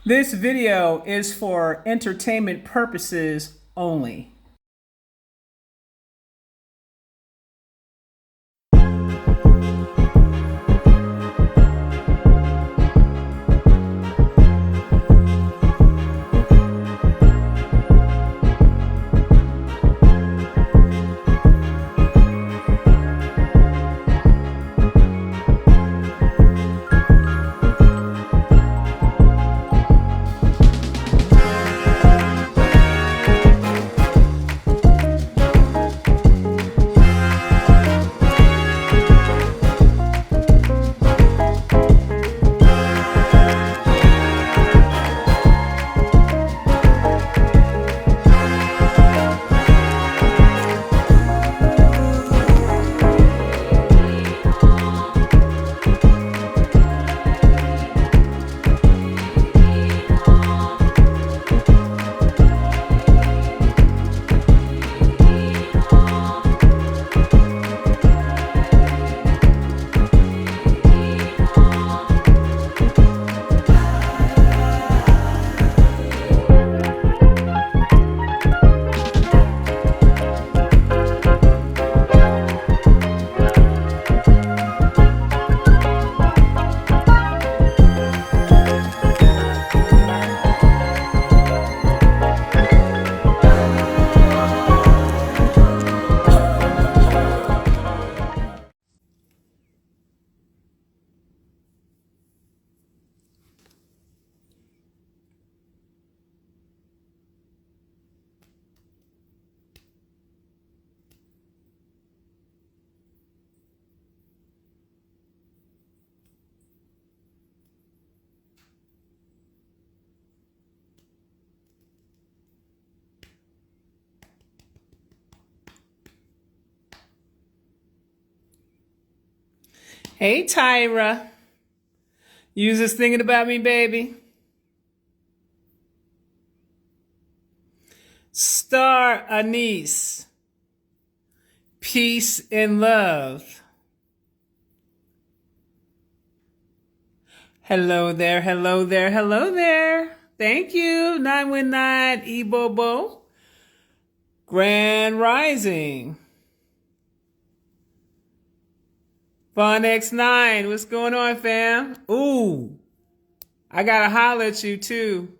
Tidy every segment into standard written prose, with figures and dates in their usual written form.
This video is for entertainment purposes only. Hey, Tyra. You was just thinking about me, baby? Star Anise. Peace and love. Hello there, hello there, hello there. Thank you, 919 Ebobo. Grand Rising. Von X9, what's going on, fam? Ooh, I gotta holler at you too.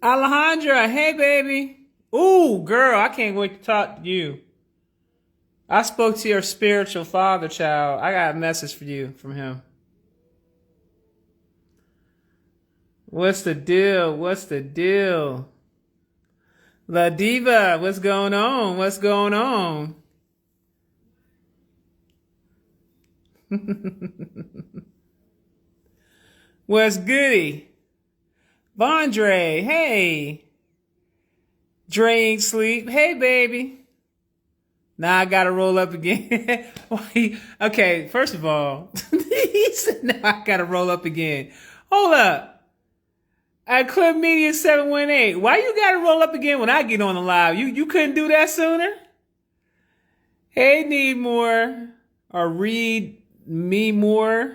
Alejandra, hey baby. Ooh, girl, I can't wait to talk to you. I spoke to your spiritual father, child. I got a message for you from him. What's the deal? What's the deal? La Diva, what's going on? What's going on? What's goody? Vondre, hey. Dre ain't sleep. Hey, baby. Now I gotta roll up again. Okay, first of all, he said now I gotta roll up again. Hold up. At Club Media 718, why you gotta roll up again when I get on the live? You couldn't do that sooner? Hey, need more. Or read me more.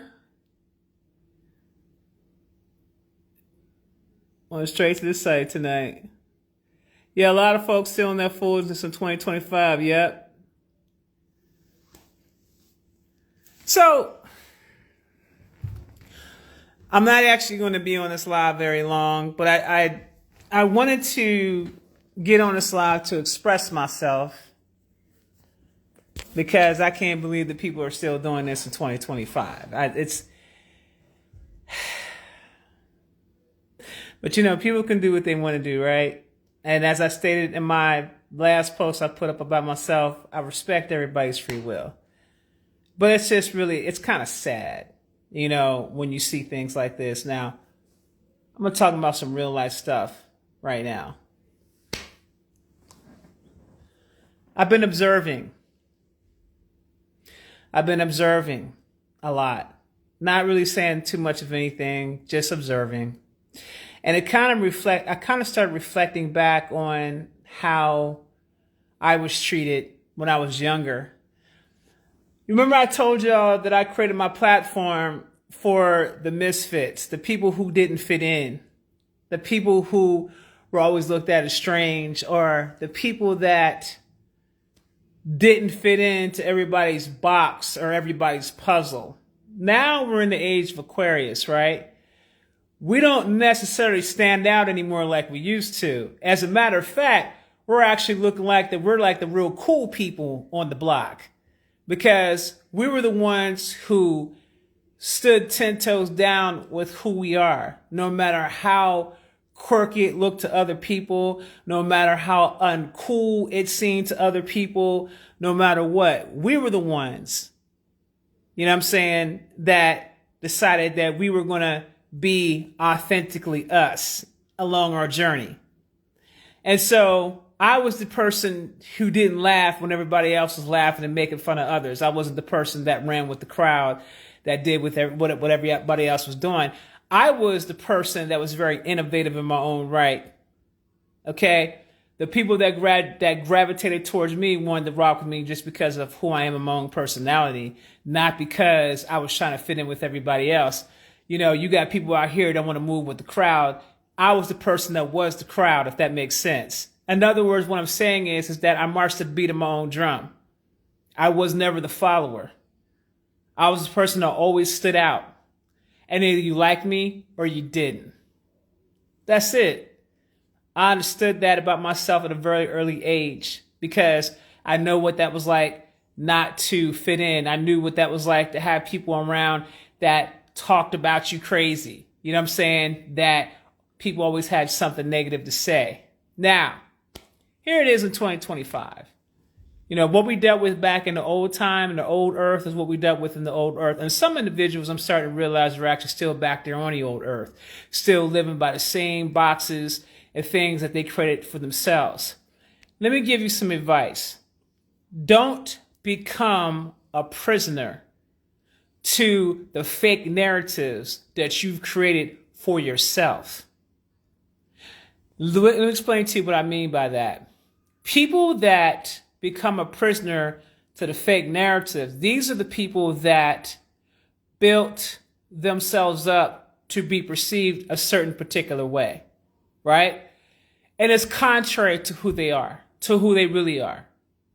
On straight to the site tonight. Yeah, a lot of folks still in their foolishness in 2025. Yep. So, I'm not actually going to be on this live very long, but I wanted to get on this live to express myself because I can't believe that people are still doing this in 2025. But you know, people can do what they want to do, right? And as I stated in my last post I put up about myself, I respect everybody's free will. But it's just really, it's kind of sad, you know, when you see things like this. Now, I'm going to talk about some real life stuff right now. I've been observing a lot. Not really saying too much of anything, just observing. And it kind of I kind of started reflecting back on how I was treated when I was younger. Remember I told y'all that I created my platform for the misfits, the people who didn't fit in, the people who were always looked at as strange, or the people that didn't fit into everybody's box or everybody's puzzle. Now we're in the age of Aquarius, right? We don't necessarily stand out anymore like we used to. As a matter of fact, we're actually looking like we're like the real cool people on the block, because we were the ones who stood 10 toes down with who we are, no matter how quirky it looked to other people, no matter how uncool it seemed to other people, no matter what. We were the ones, you know what I'm saying, that decided that we were going to be authentically us along our journey. And so I was the person who didn't laugh when everybody else was laughing and making fun of others. I wasn't the person that ran with the crowd, that did with what everybody else was doing. I was the person that was very innovative in my own right. Okay? The people that gravitated towards me wanted to rock with me just because of who I am in my own personality, not because I was trying to fit in with everybody else. You know, you got people out here that want to move with the crowd. I was the person that was the crowd, if that makes sense. In other words, what I'm saying is that I marched to the beat of my own drum. I was never the follower. I was the person that always stood out. And either you liked me or you didn't. That's it. I understood that about myself at a very early age, because I know what that was like not to fit in. I knew what that was like to have people around that talked about you crazy. You know what I'm saying? That people always had something negative to say. Now, here it is in 2025. You know, what we dealt with back in the old time, in the old earth, is what we dealt with in the old earth. And some individuals, I'm starting to realize, are actually still back there on the old earth, still living by the same boxes and things that they created for themselves. Let me give you some advice. Don't become a prisoner to the fake narratives that you've created for yourself. Let me explain to you what I mean by that. People that become a prisoner to the fake narrative, these are the people that built themselves up to be perceived a certain particular way, right? And it's contrary to who they are, to who they really are,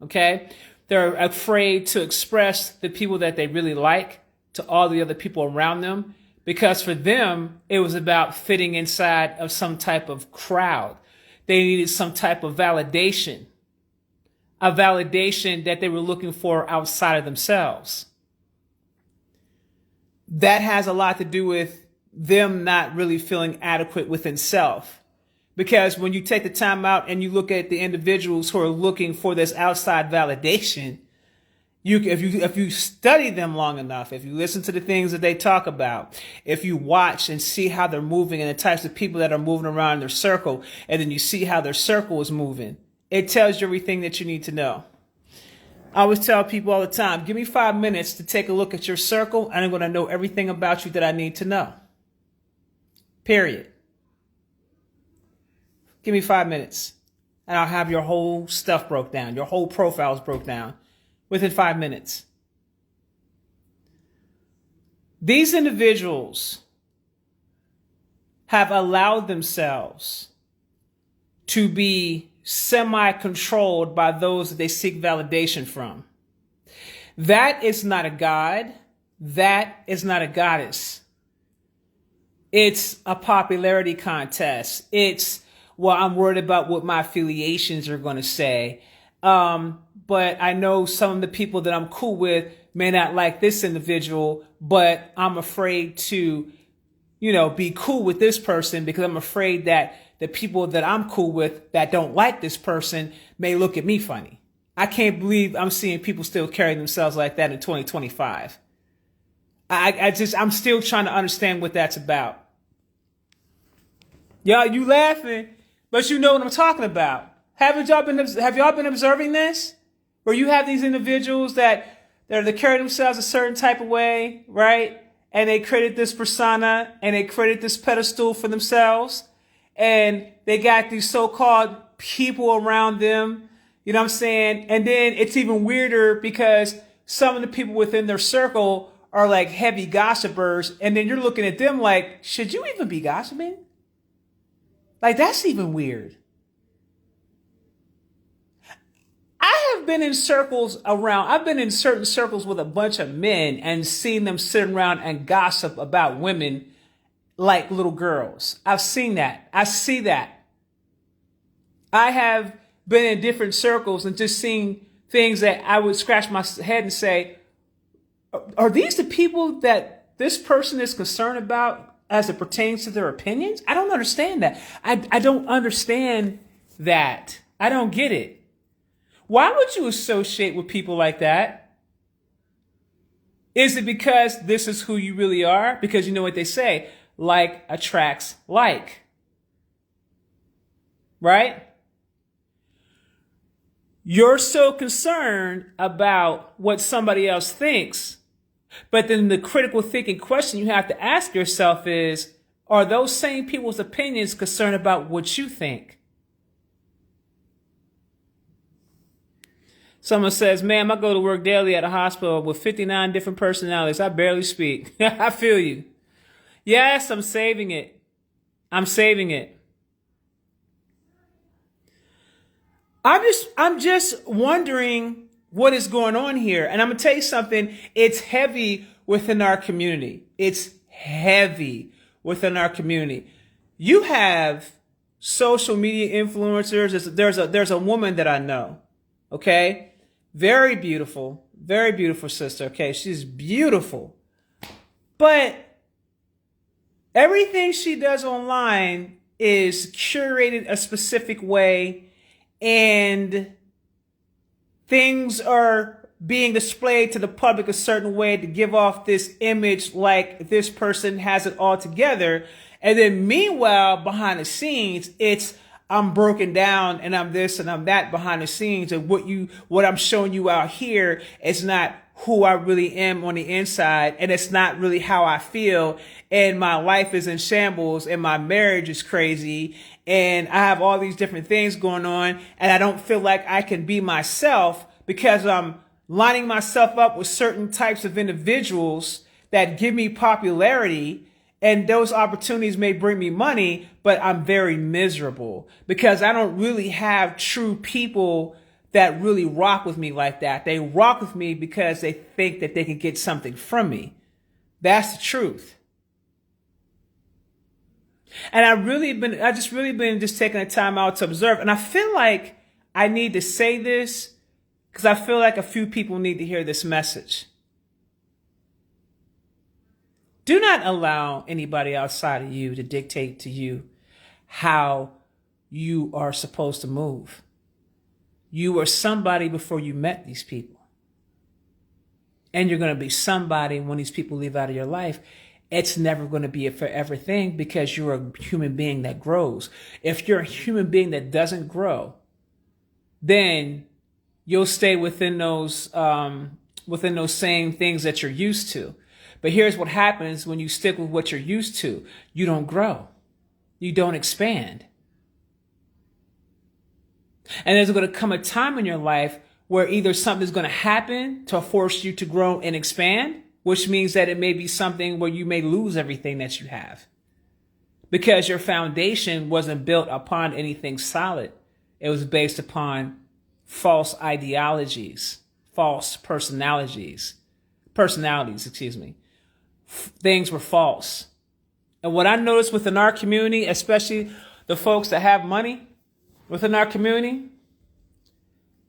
okay? They're afraid to express the people that they really like to all the other people around them, because for them, it was about fitting inside of some type of crowd. They needed some type of validation, a validation that they were looking for outside of themselves. That has a lot to do with them not really feeling adequate within self. Because when you take the time out and you look at the individuals who are looking for this outside validation, if you study them long enough, if you listen to the things that they talk about, if you watch and see how they're moving and the types of people that are moving around their circle, and then you see how their circle is moving, it tells you everything that you need to know. I always tell people all the time, give me 5 minutes to take a look at your circle, and I'm going to know everything about you that I need to know. Period. Give me 5 minutes, and I'll have your whole stuff broke down. Your whole profiles broke down within 5 minutes. These individuals have allowed themselves to be semi-controlled by those that they seek validation from. That is not a god. That is not a goddess. It's a popularity contest. It's, well, I'm worried about what my affiliations are going to say. But I know some of the people that I'm cool with may not like this individual, but I'm afraid to, be cool with this person because I'm afraid that the people that I'm cool with that don't like this person may look at me funny. I can't believe I'm seeing people still carry themselves like that in 2025. I'm still trying to understand what that's about. Y'all, you laughing, but you know what I'm talking about. Have y'all been observing this? Where you have these individuals that they carry themselves a certain type of way, right? And they created this persona and they created this pedestal for themselves. And they got these so-called people around them, you know what I'm saying? And then it's even weirder because some of the people within their circle are like heavy gossipers, and then you're looking at them like, should you even be gossiping? Like, that's even weird. I've been in certain circles with a bunch of men and seen them sit around and gossip about women like little girls. I've seen that. I see that. I have been in different circles and just seen things that I would scratch my head and say, are these the people that this person is concerned about as it pertains to their opinions? I don't understand that. I don't understand that. I don't get it. Why would you associate with people like that? Is it because this is who you really are? Because you know what they say, like attracts like. Right? You're so concerned about what somebody else thinks, but then the critical thinking question you have to ask yourself is, are those same people's opinions concerned about what you think? Someone says, ma'am, I go to work daily at a hospital with 59 different personalities. I barely speak. I feel you. Yes, I'm saving it. I'm saving it. I'm just wondering what is going on here. And I'm going to tell you something. It's heavy within our community. It's heavy within our community. You have social media influencers. There's a woman that I know. Okay. Very beautiful sister. Okay. She's beautiful, but everything she does online is curated a specific way, and things are being displayed to the public a certain way to give off this image like this person has it all together. And then meanwhile, behind the scenes, it's, I'm broken down and I'm this and I'm that behind the scenes. And what I'm showing you out here is not who I really am on the inside. And it's not really how I feel. And my life is in shambles and my marriage is crazy. And I have all these different things going on. And I don't feel like I can be myself because I'm lining myself up with certain types of individuals that give me popularity. And those opportunities may bring me money, but I'm very miserable because I don't really have true people that really rock with me like that. They rock with me because they think that they can get something from me. That's the truth. And I just really been taking the time out to observe. And I feel like I need to say this because I feel like a few people need to hear this message. Do not allow anybody outside of you to dictate to you how you are supposed to move. You were somebody before you met these people. And you're going to be somebody when these people leave out of your life. It's never going to be a forever thing because you're a human being that grows. If you're a human being that doesn't grow, then you'll stay within those same things that you're used to. But here's what happens when you stick with what you're used to. You don't grow. You don't expand. And there's going to come a time in your life where either something's going to happen to force you to grow and expand, which means that it may be something where you may lose everything that you have because your foundation wasn't built upon anything solid. It was based upon false ideologies, false personalities, excuse me. Things were false. And what I noticed within our community, especially the folks that have money within our community,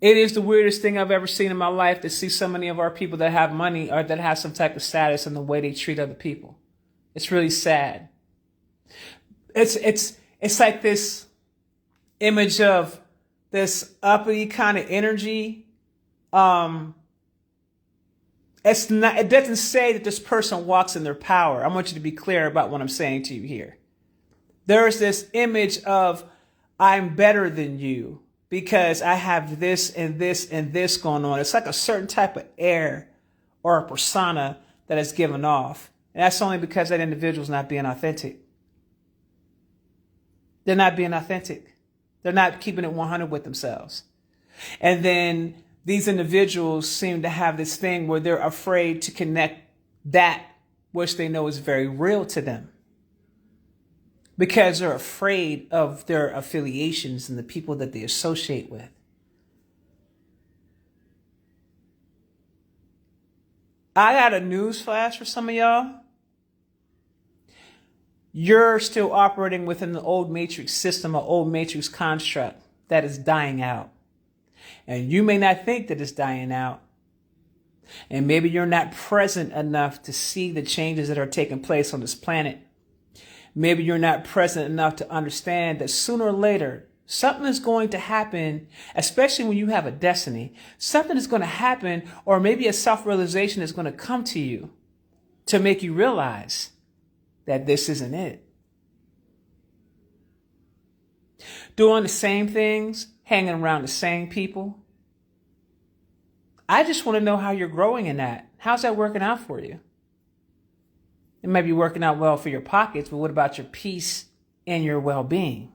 it is the weirdest thing I've ever seen in my life to see so many of our people that have money or that have some type of status and the way they treat other people. It's really sad. It's like this image of this uppity kind of energy. It doesn't say that this person walks in their power. I want you to be clear about what I'm saying to you here. There is this image of I'm better than you because I have this and this and this going on. It's like a certain type of air or a persona that is given off. And that's only because that individual is not being authentic. They're not being authentic. They're not keeping it 100 with themselves. And then these individuals seem to have this thing where they're afraid to connect that which they know is very real to them, because they're afraid of their affiliations and the people that they associate with. I got a news flash for some of y'all. You're still operating within the old matrix system, or old matrix construct that is dying out. And you may not think that it's dying out. And maybe you're not present enough to see the changes that are taking place on this planet. Maybe you're not present enough to understand that sooner or later, something is going to happen, especially when you have a destiny. Something is going to happen, or maybe a self-realization is going to come to you to make you realize that this isn't it. Doing the same things, hanging around the same people. I just want to know how you're growing in that. How's that working out for you? It may be working out well for your pockets, but what about your peace and your well-being?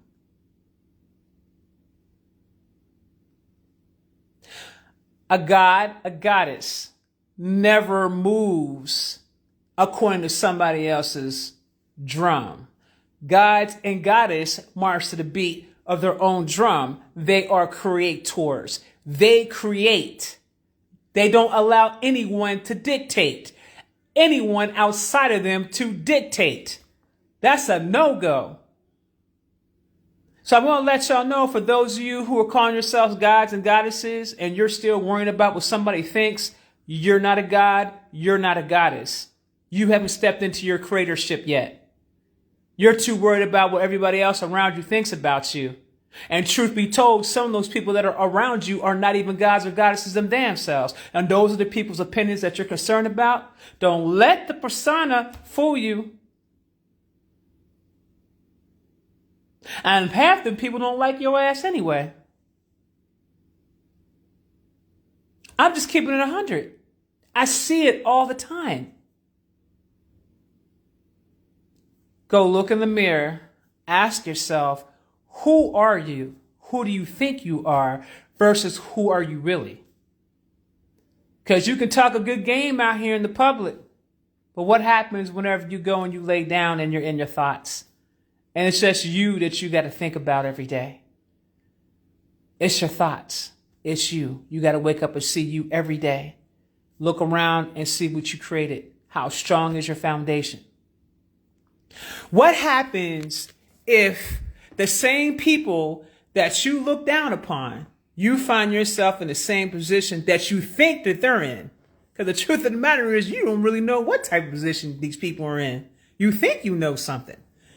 A god, a goddess, never moves according to somebody else's drum. Gods and goddess march to the beat of their own drum. They are creators. They create. They don't allow anyone to dictate. Anyone outside of them to dictate. That's a no-go. So I'm going to let y'all know, for those of you who are calling yourselves gods and goddesses and you're still worrying about what somebody thinks, you're not a god, you're not a goddess. You haven't stepped into your creatorship yet. You're too worried about what everybody else around you thinks about you. And truth be told, some of those people that are around you are not even gods or goddesses them damn selves. And those are the people's opinions that you're concerned about. Don't let the persona fool you. And half the people don't like your ass anyway. I'm just keeping it 100. I see it all the time. Go look in the mirror. Ask yourself, who are you? Who do you think you are versus who are you really? Because you can talk a good game out here in the public, but what happens whenever you go and you lay down and you're in your thoughts? And it's just you that you got to think about every day. It's your thoughts. It's you. You got to wake up and see you every day. Look around and see what you created. How strong is your foundation? What happens if the same people that you look down upon, you find yourself in the same position that you think that they're in? Because the truth of the matter is, you don't really know what type of position these people are in. You think you know something,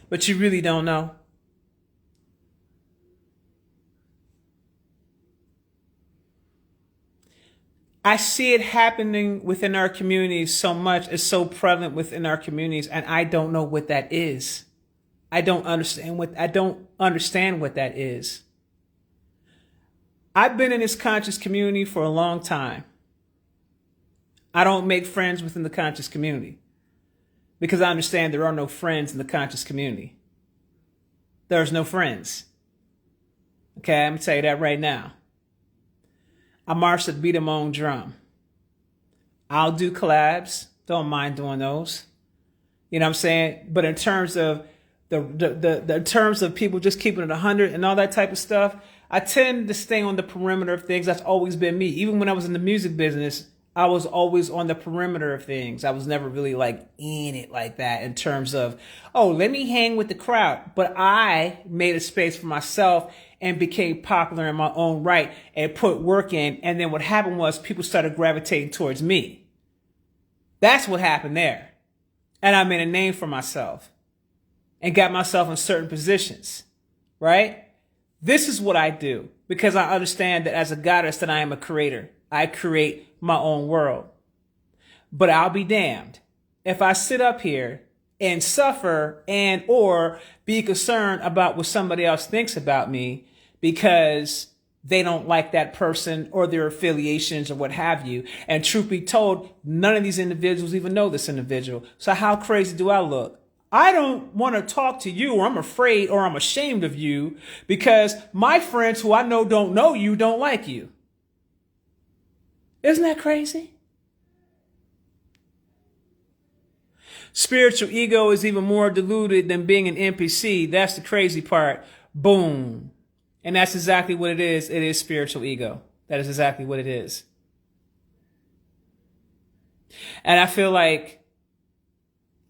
but you really don't know. I see it happening within our communities so much. It's so prevalent within our communities, and I don't know what that is. I don't understand what that is. I've been in this conscious community for a long time. I don't make friends within the conscious community because I understand there are no friends in the conscious community. There's no friends. Okay, I'm going to tell you that right now. I march to the beat of my own drum. I'll do collabs. Don't mind doing those. You know what I'm saying? But in terms of in terms of people just keeping it 100 and all that type of stuff, I tend to stay on the perimeter of things. That's always been me. Even when I was in the music business, I was always on the perimeter of things. I was never really like in it like that in terms of, oh, let me hang with the crowd. But I made a space for myself and became popular in my own right and put work in. And then what happened was people started gravitating towards me. That's what happened there. And I made a name for myself and got myself in certain positions, right? This is what I do because I understand that as a goddess that I am a creator. I create my own world. But I'll be damned if I sit up here and suffer and or be concerned about what somebody else thinks about me because they don't like that person or their affiliations or what have you. And truth be told, none of these individuals even know this individual. So how crazy do I look? I don't want to talk to you, or I'm afraid or I'm ashamed of you because my friends who I don't know you don't like you. Isn't that crazy? Spiritual ego is even more diluted than being an NPC. That's the crazy part. Boom. And that's exactly what it is. It is spiritual ego. That is exactly what it is. And I feel like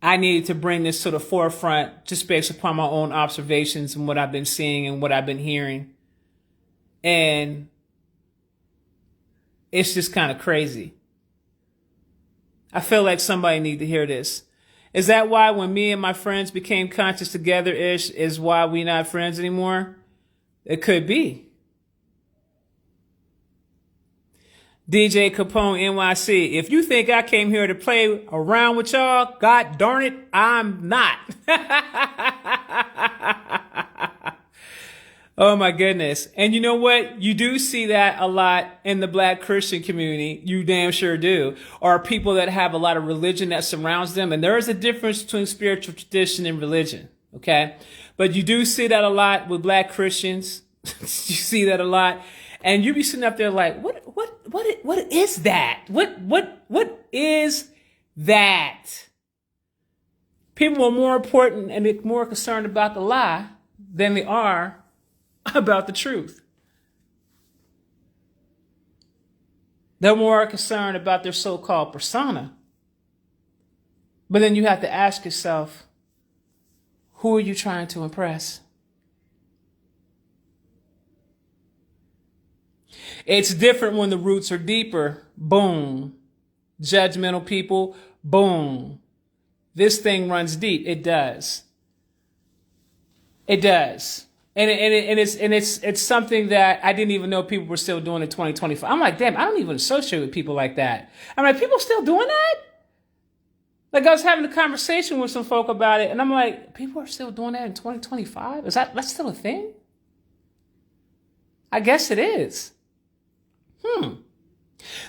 I needed to bring this to the forefront just based upon my own observations and what I've been seeing and what I've been hearing. And it's just kind of crazy. I feel like somebody needs to hear this. Is that why when me and my friends became conscious together-ish is why we not friends anymore? It could be. DJ Capone NYC, if you think I came here to play around with y'all, God darn it, I'm not. Oh my goodness. And you know what? You do see that a lot in the Black Christian community. You damn sure do. Or people that have a lot of religion that surrounds them. And there is a difference between spiritual tradition and religion. Okay. But you do see that a lot with Black Christians. You see that a lot. And you be sitting up there like, what is that? What is that? People are more important and they're more concerned about the lie than they are about the truth. They're more concerned about their so-called persona. But then you have to ask yourself, who are you trying to impress? It's different when the roots are deeper. Boom. Judgmental people. Boom. This thing runs deep. It does. It does. And it's something that I didn't even know people were still doing in 2025. I'm like, damn, I don't even associate with people like that. I'm like, people still doing that? Like I was having a conversation with some folk about it, and I'm like, people are still doing that in 2025? That's still a thing? I guess it is.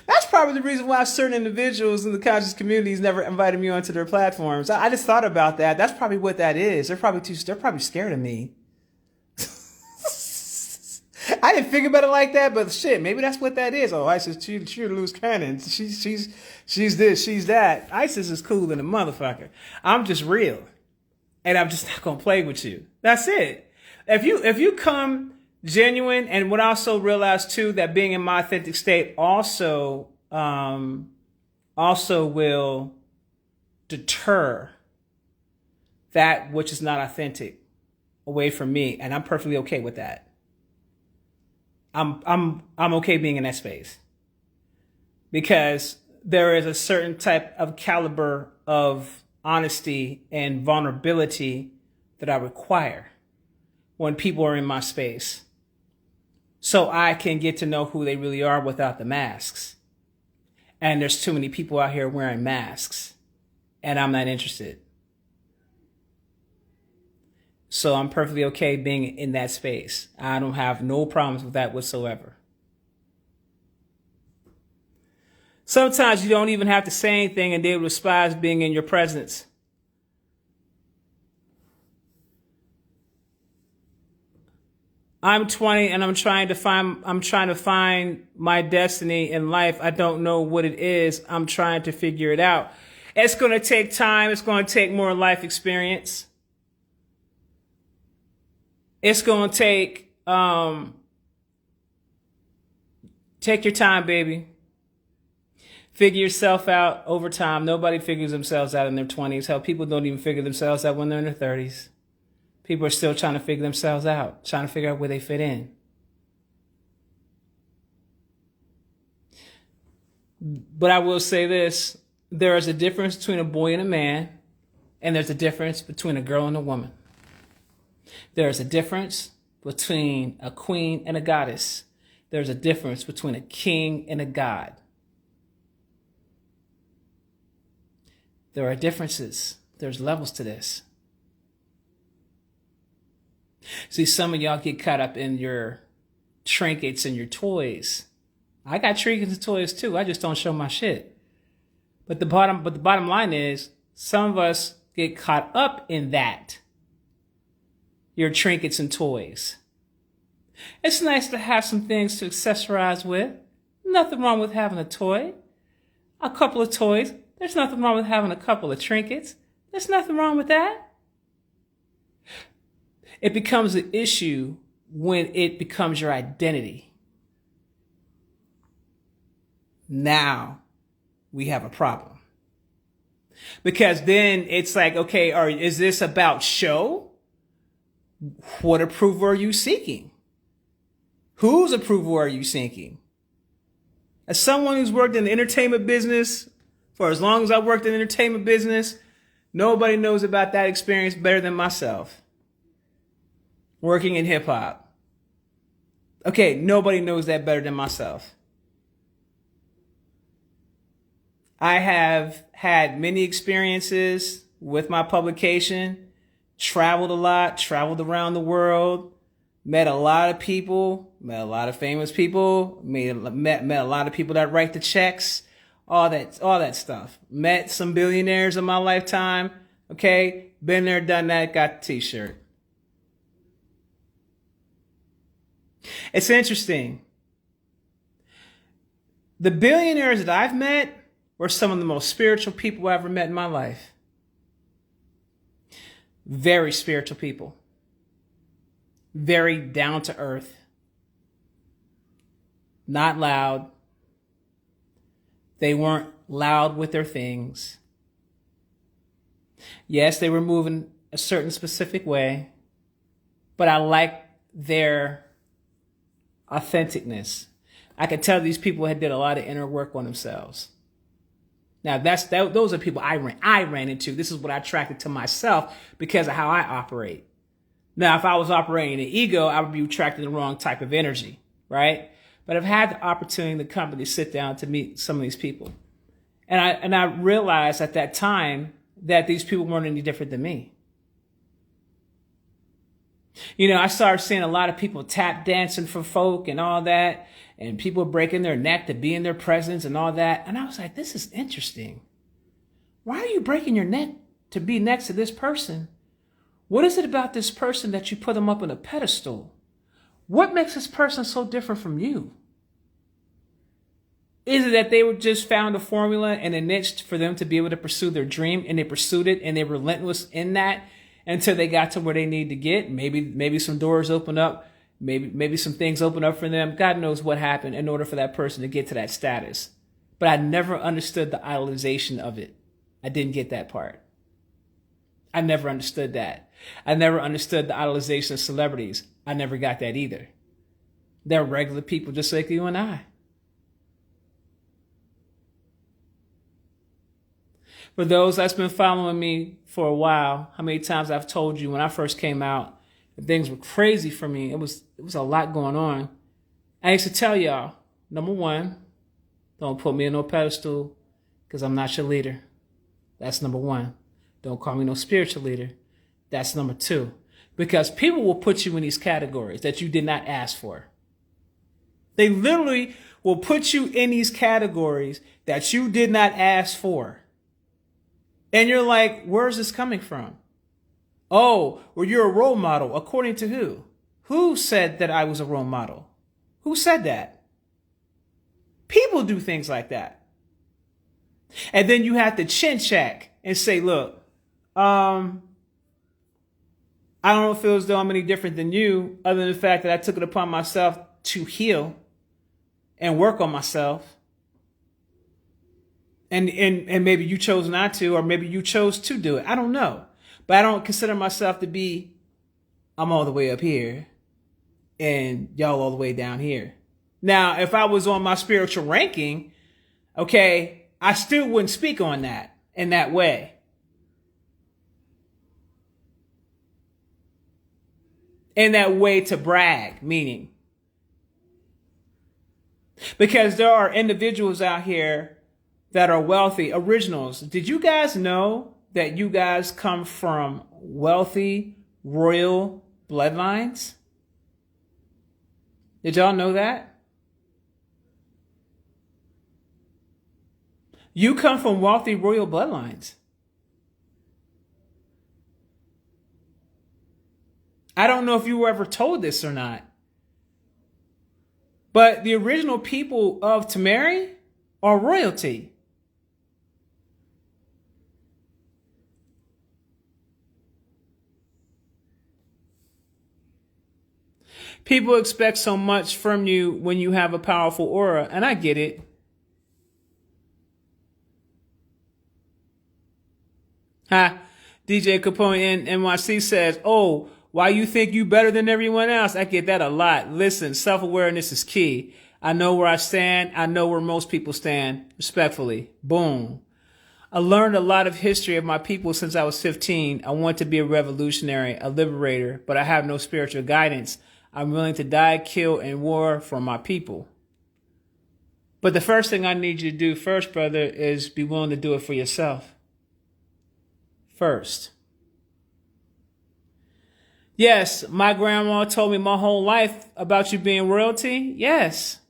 That's probably the reason why certain individuals in the conscious communities never invited me onto their platforms. I just thought about that. That's probably what that is. They're probably scared of me. I didn't think about it like that, but shit, maybe that's what that is. Oh, ISIS, she's a loose cannon. She's this, she's that. ISIS is cool than a motherfucker. I'm just real, and I'm just not gonna play with you. That's it. If you come genuine, and what I also realized too, that being in my authentic state also will deter that which is not authentic away from me, and I'm perfectly okay with that. I'm okay being in that space because there is a certain type of caliber of honesty and vulnerability that I require when people are in my space, so I can get to know who they really are without the masks. And there's too many people out here wearing masks, and I'm not interested. So I'm perfectly okay being in that space. I don't have no problems with that whatsoever. Sometimes you don't even have to say anything and they will despise being in your presence. I'm 20 and I'm trying to find my destiny in life. I don't know what it is. I'm trying to figure it out. It's going to take time. It's going to take more life experience. It's going to take your time, baby. Figure yourself out over time. Nobody figures themselves out in their 20s. Hell, people don't even figure themselves out when they're in their 30s. People are still trying to figure themselves out, trying to figure out where they fit in. But I will say this, there is a difference between a boy and a man, and there's a difference between a girl and a woman. There's a difference between a queen and a goddess. There's a difference between a king and a god. There are differences. There's levels to this. See, some of y'all get caught up in your trinkets and your toys. I got trinkets and toys too. I just don't show my shit. But the bottom line is, some of us get caught up in that. Your trinkets and toys. It's nice to have some things to accessorize with. Nothing wrong with having a toy. A couple of toys. There's nothing wrong with having a couple of trinkets. There's nothing wrong with that. It becomes an issue when it becomes your identity. Now we have a problem. Because then it's like, okay, is this about show? What approval are you seeking? Whose approval are you seeking? As someone who's worked in the entertainment business for as long as I worked in the entertainment business, nobody knows about that experience better than myself. Working in hip hop. Okay, nobody knows that better than myself. I have had many experiences with my publication, traveled a lot, traveled around the world, met a lot of people, met a lot of famous people, met a lot of people that write the checks, all that stuff. Met some billionaires in my lifetime. Okay, been there, done that, got the t-shirt. It's interesting. The billionaires that I've met were some of the most spiritual people I ever met in my life. Very spiritual people. Very down to earth. Not loud. They weren't loud with their things. Yes, they were moving a certain specific way, but I like their authenticness. I could tell these people had did a lot of inner work on themselves. Now those are people I ran into. This is what I attracted to myself because of how I operate. Now, if I was operating an ego, I would be attracting the wrong type of energy, right? But I've had the opportunity in the company to sit down to meet some of these people. And I realized at that time that these people weren't any different than me. You know, I started seeing a lot of people tap dancing for folk and all that, and people breaking their neck to be in their presence and all that. And I was like, this is interesting. Why are you breaking your neck to be next to this person? What is it about this person that you put them up on a pedestal? What makes this person so different from you? Is it that they were just found a formula and a niche for them to be able to pursue their dream, and they pursued it and they were relentless in that until they got to where they need to get? Maybe some doors open up. Maybe some things open up for them. God knows what happened in order for that person to get to that status. But I never understood the idolization of it. I didn't get that part. I never understood that. I never understood the idolization of celebrities. I never got that either. They're regular people just like you and I. For those that's been following me for a while, how many times I've told you when I first came out, things were crazy for me. It was a lot going on. I used to tell y'all, number one, don't put me in no pedestal because I'm not your leader. That's number one. Don't call me no spiritual leader. That's number two. Because people will put you in these categories that you did not ask for. They literally will put you in these categories that you did not ask for. And you're like, where's this coming from? Oh, well, you're a role model. According to who? Who said that I was a role model? Who said that? People do things like that. And then you have to chin check and say, look, I don't feel as though I'm any different than you, other than the fact that I took it upon myself to heal and work on myself. And maybe you chose not to, or maybe you chose to do it. I don't know. But I don't consider myself to be, I'm all the way up here and y'all all the way down here. Now, if I was on my spiritual ranking, okay, I still wouldn't speak on that in that way. In that way to brag, meaning. Because there are individuals out here that are wealthy, originals. Did you guys know that you guys come from wealthy, royal bloodlines? Did y'all know that? You come from wealthy, royal bloodlines. I don't know if you were ever told this or not, but the original people of Tamari are royalty. People expect so much from you when you have a powerful aura, and I get it. Ha. DJ Capone in NYC says, "Oh, why you think you better than everyone else?" I get that a lot. Listen, self-awareness is key. I know where I stand. I know where most people stand. Respectfully. Boom. I learned a lot of history of my people since I was 15. I want to be a revolutionary, a liberator, but I have no spiritual guidance. I'm willing to die, kill, and war for my people. But the first thing I need you to do first, brother, is be willing to do it for yourself. First. Yes, my grandma told me my whole life about you being royalty. Yes.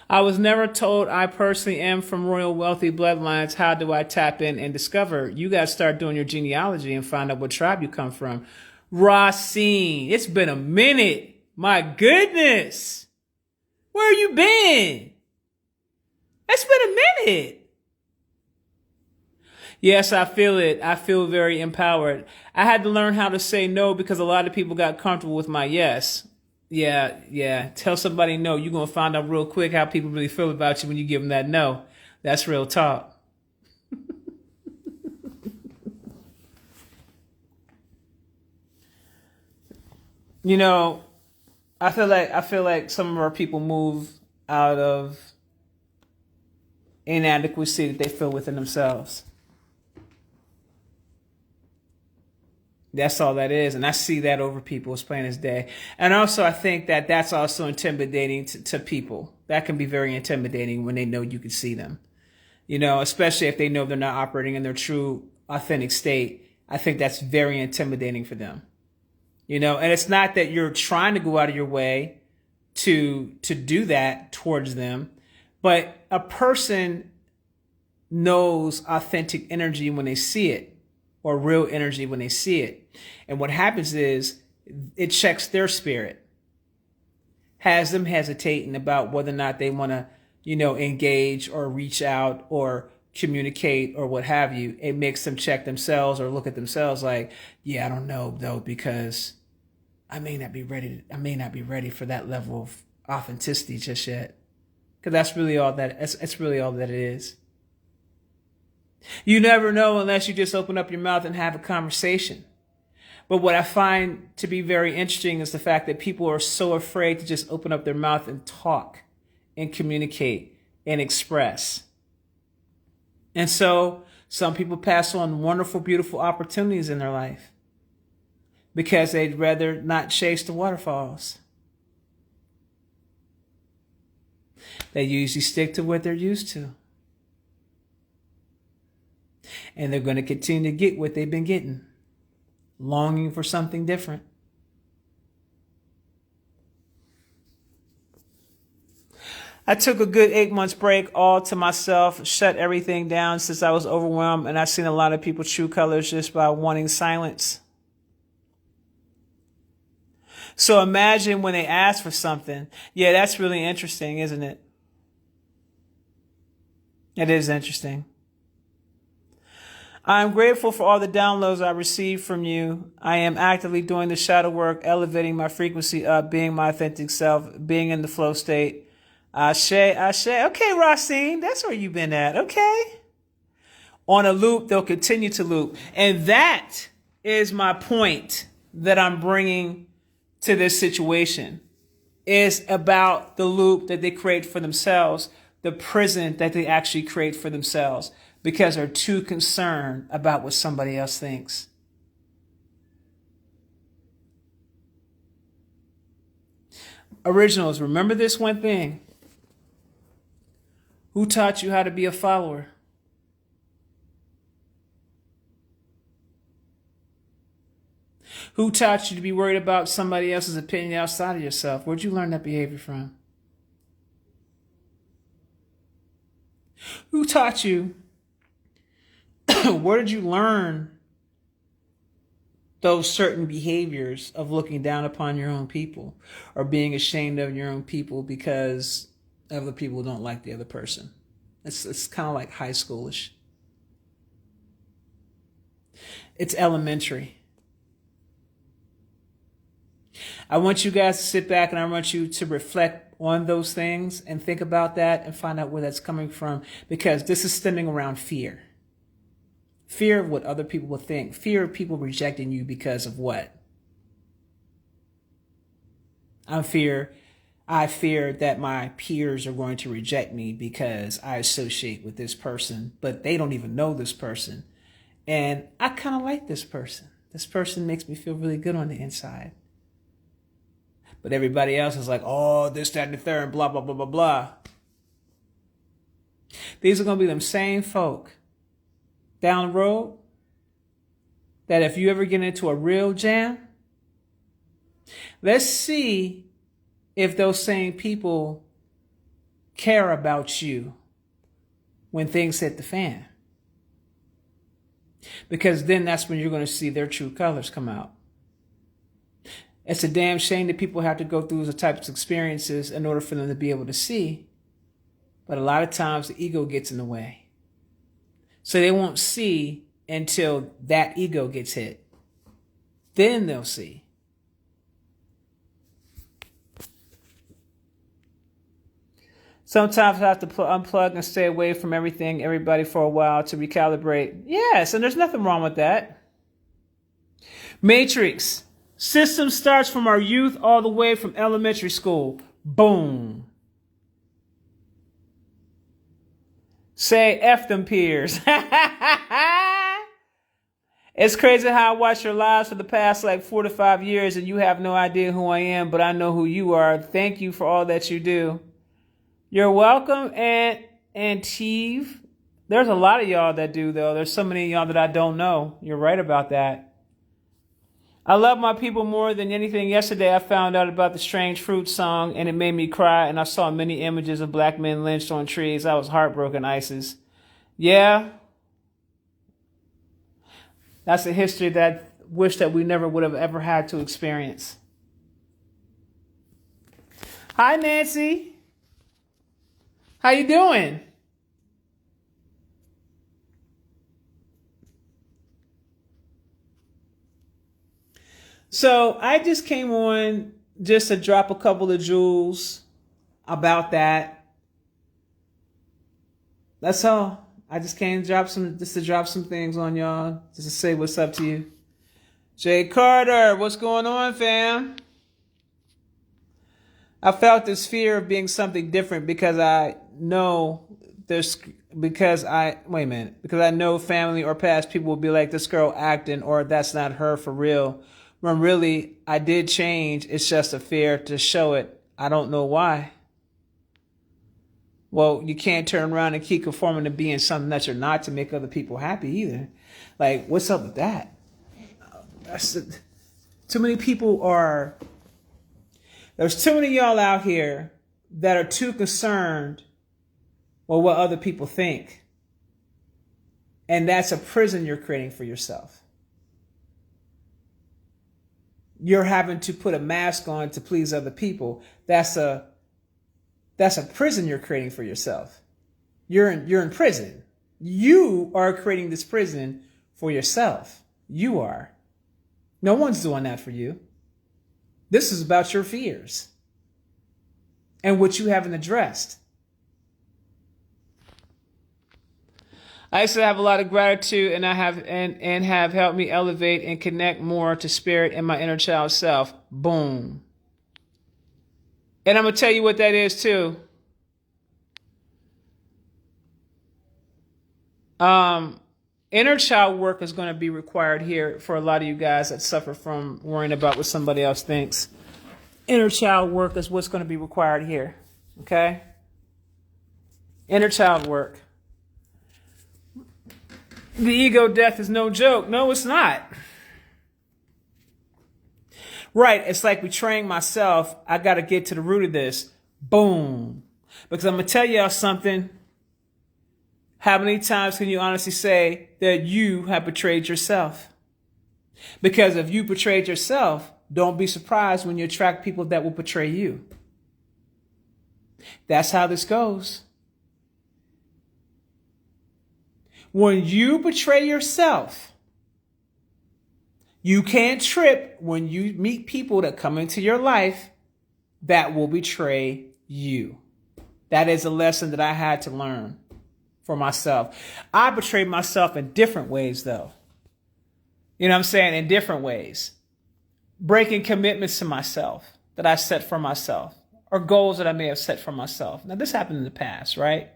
I was never told I personally am from royal wealthy bloodlines. How do I tap in and discover? You got to start doing your genealogy and find out what tribe you come from. Racine, it's been a minute. My goodness. Where you been? It's been a minute. Yes, I feel it. I feel very empowered. I had to learn how to say no because a lot of people got comfortable with my yes. Yeah. Tell somebody no. You're going to find out real quick how people really feel about you when you give them that no. That's real talk. You know, I feel like some of our people move out of inadequacy that they feel within themselves. That's all that is. And I see that over people as plain as day. And also, I think that that's also intimidating to people. That can be very intimidating when they know you can see them. You know, especially if they know they're not operating in their true, authentic state. I think that's very intimidating for them. You know, and it's not that you're trying to go out of your way to do that towards them, but a person knows authentic energy when they see it, or real energy when they see it. And what happens is it checks their spirit, has them hesitating about whether or not they want to, you know, engage or reach out or communicate or what have you. It makes them check themselves or look at themselves like, yeah, I don't know though, because I may not be ready for that level of authenticity just yet. Because that's really all that it's really all that it is. You never know unless you just open up your mouth and have a conversation. But what I find to be very interesting is the fact that people are so afraid to just open up their mouth and talk and communicate and express. And so some people pass on wonderful, beautiful opportunities in their life because they'd rather not chase the waterfalls. They usually stick to what they're used to. And they're going to continue to get what they've been getting, longing for something different. I took a good 8 months break all to myself, shut everything down since I was overwhelmed, and I've seen a lot of people's true colors just by wanting silence. So imagine when they ask for something. Yeah, that's really interesting, isn't it? It is interesting. I am grateful for all the downloads I received from you. I am actively doing the shadow work, elevating my frequency up, being my authentic self, being in the flow state. Ashe. Okay, Racine, that's where you've been at. Okay. On a loop, they'll continue to loop. And that is my point that I'm bringing to this situation. Is about the loop that they create for themselves, the prison that they actually create for themselves, because they're too concerned about what somebody else thinks. Originals, remember this one thing. Who taught you how to be a follower? Who taught you to be worried about somebody else's opinion outside of yourself? Where'd you learn that behavior from? Who taught you? Where did you learn those certain behaviors of looking down upon your own people or being ashamed of your own people because other people don't like the other person? It's kind of like high schoolish. It's elementary. I want you guys to sit back and I want you to reflect on those things and think about that and find out where that's coming from, because this is stemming around fear. Fear of what other people will think. Fear of people rejecting you because of what? I fear that my peers are going to reject me because I associate with this person, but they don't even know this person. And I kind of like this person. This person makes me feel really good on the inside. But everybody else is like, oh, this, that, and the third, and blah, blah, blah, blah, blah. These are going to be them same folk down the road that if you ever get into a real jam, let's see if those same people care about you when things hit the fan. Because then that's when you're going to see their true colors come out. It's a damn shame that people have to go through those types of experiences in order for them to be able to see. But a lot of times the ego gets in the way. So they won't see until that ego gets hit. Then they'll see. Sometimes I have to unplug and stay away from everybody for a while to recalibrate. Yes, and there's nothing wrong with that. Matrix. System starts from our youth all the way from elementary school. Boom. Say F them peers. It's crazy how I watch your lives for the past like 4 to 5 years and you have no idea who I am, but I know who you are. Thank you for all that you do. You're welcome, Aunt Teve. There's a lot of y'all that do, though. There's so many of y'all that I don't know. You're right about that. I love my people more than anything. Yesterday, I found out about the Strange Fruit song, and it made me cry, and I saw many images of black men lynched on trees. I was heartbroken, Isis. Yeah. That's a history that I wish that we never would have ever had to experience. Hi, Nancy. How you doing? So I just came on just to drop a couple of jewels about that. That's all. I just came to drop some things on y'all, just to say what's up to you. Jay Carter, what's going on, fam? I felt this fear of being something different because I know because I know family or past people will be like, this girl acting, or that's not her for real. When really I did change. It's just a fear to show it. I don't know why. Well, you can't turn around and keep conforming to being something that you're not to make other people happy either. Like, what's up with that? Too many people are. There's too many of y'all out here that are too concerned with what other people think. And that's a prison you're creating for yourself. You're having to put a mask on to please other people. That's a prison you're creating for yourself. You're in prison. You are creating this prison for yourself. You are. No one's doing that for you. This is about your fears and what you haven't addressed. I used to have a lot of gratitude, and have helped me elevate and connect more to spirit and my inner child self. Boom. And I'm gonna tell you what that is too. Inner child work is going to be required here for a lot of you guys that suffer from worrying about what somebody else thinks. Inner child work is what's going to be required here. Okay? Inner child work. The ego death is no joke. No, it's not. Right. It's like betraying myself. I got to get to the root of this. Boom. Because I'm going to tell y'all something. How many times can you honestly say that you have betrayed yourself? Because if you betrayed yourself, don't be surprised when you attract people that will betray you. That's how this goes. When you betray yourself, You can't trip when you meet people that come into your life that will betray you. That is a lesson that I had to learn for myself. I betrayed myself in different ways, though. You know what I'm saying? In different ways. Breaking commitments to myself that I set for myself, or goals that I may have set for myself. Now, this happened in the past, right?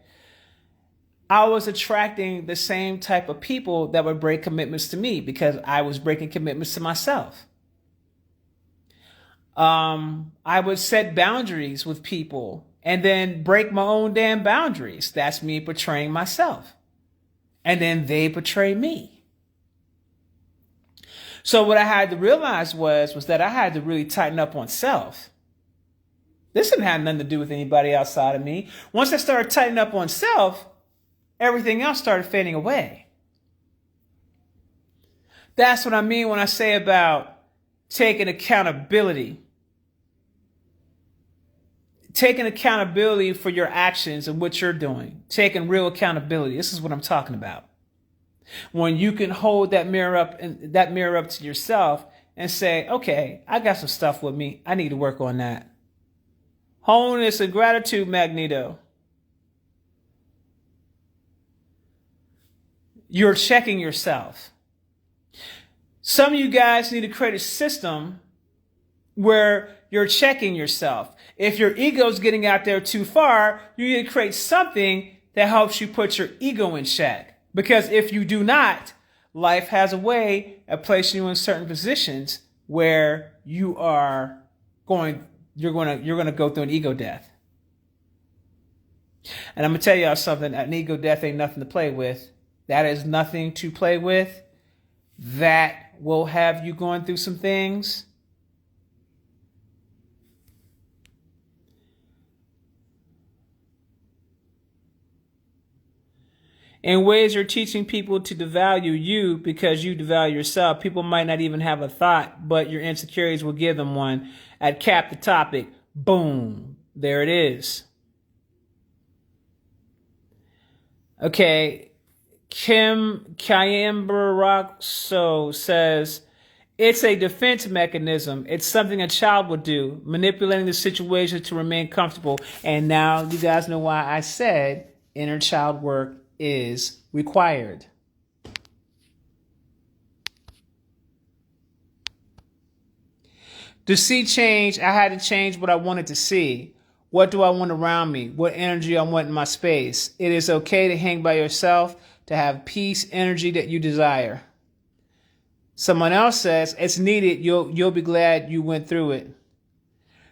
I was attracting the same type of people that would break commitments to me because I was breaking commitments to myself. I would set boundaries with people and then break my own damn boundaries. That's me betraying myself. And then they betray me. So what I had to realize was that I had to really tighten up on self. This didn't have nothing to do with anybody outside of me. Once I started tightening up on self, everything else started fading away. That's what I mean when I say about taking accountability. Taking accountability for your actions and what you're doing. Taking real accountability. This is what I'm talking about. When you can hold that mirror up to yourself and say, okay, I got some stuff with me. I need to work on that. Wholeness and gratitude, Magneto. You're checking yourself. Some of you guys need to create a system where you're checking yourself. If your ego's getting out there too far, you need to create something that helps you put your ego in check. Because if you do not, life has a way of placing you in certain positions where you're going to go through an ego death. And I'm going to tell y'all something, an ego death ain't nothing to play with. That is nothing to play with. That will have you going through some things. In ways you're teaching people to devalue you because you devalue yourself. People might not even have a thought, but your insecurities will give them one. At Cap the Topic, boom, there it is. Okay, Kim Kayambarakso says, it's a defense mechanism. It's something a child would do, manipulating the situation to remain comfortable. And now you guys know why I said inner child work is required. To see change, I had to change what I wanted to see. What do I want around me? What energy I want in my space? It is okay to hang by yourself, to have peace, energy that you desire. Someone else says, it's needed. You'll be glad you went through it.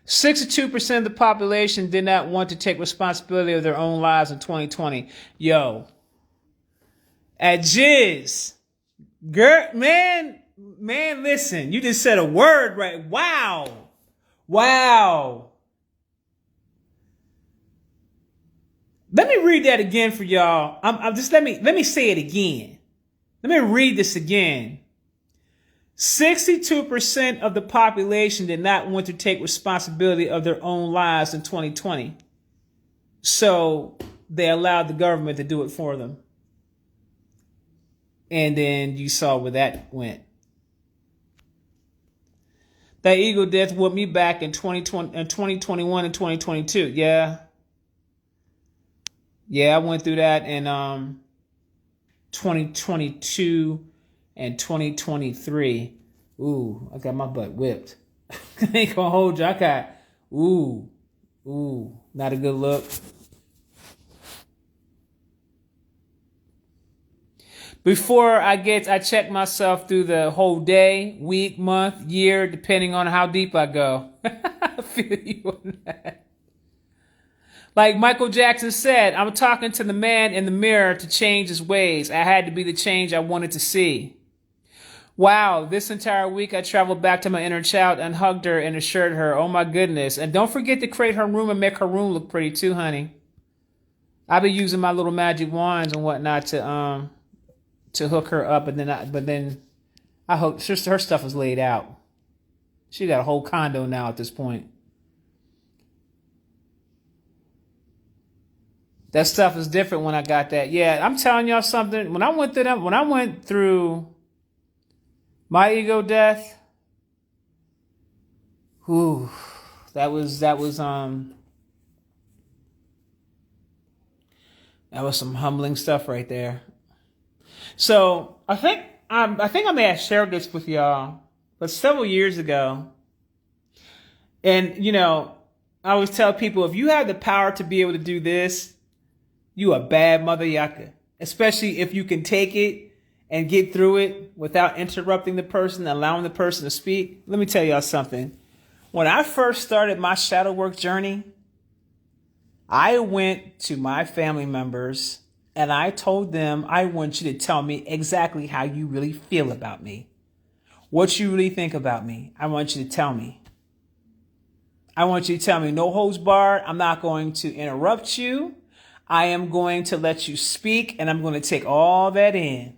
62% of the population did not want to take responsibility of their own lives in 2020. Yo. At Jizz. Girl, man, listen. You just said a word right. Wow. Let me read that again for y'all. Let me say it again. Let me read this again. 62% of the population did not want to take responsibility of their own lives in 2020. So they allowed the government to do it for them. And then you saw where that went. That ego death whooped me back in 2021 and 2022. Yeah, I went through that in 2022 and 2023. Ooh, I got my butt whipped. I ain't gonna hold you. I got, not a good look. Before I check myself through the whole day, week, month, year, depending on how deep I go. I feel you on that. Like Michael Jackson said, I'm talking to the man in the mirror to change his ways. I had to be the change I wanted to see. Wow, this entire week I traveled back to my inner child and hugged her and assured her, oh my goodness. And don't forget to create her room and make her room look pretty too, honey. I've been using my little magic wands and whatnot to hook her up, but then I hope her stuff was laid out. She got a whole condo now at this point. That stuff is different when I got that. Yeah, I'm telling y'all something. When I went through My ego death. Whew. That was some humbling stuff right there. So I think I may have shared this with y'all, but several years ago, and I always tell people, if you have the power to be able to do this, you a bad mother yucca. Especially if you can take it and get through it without interrupting the person, allowing the person to speak. Let me tell y'all something. When I first started my shadow work journey, I went to my family members and I told them, I want you to tell me exactly how you really feel about me. What you really think about me. I want you to tell me. I want you to tell me, no holds barred. I'm not going to interrupt you. I am going to let you speak and I'm going to take all that in.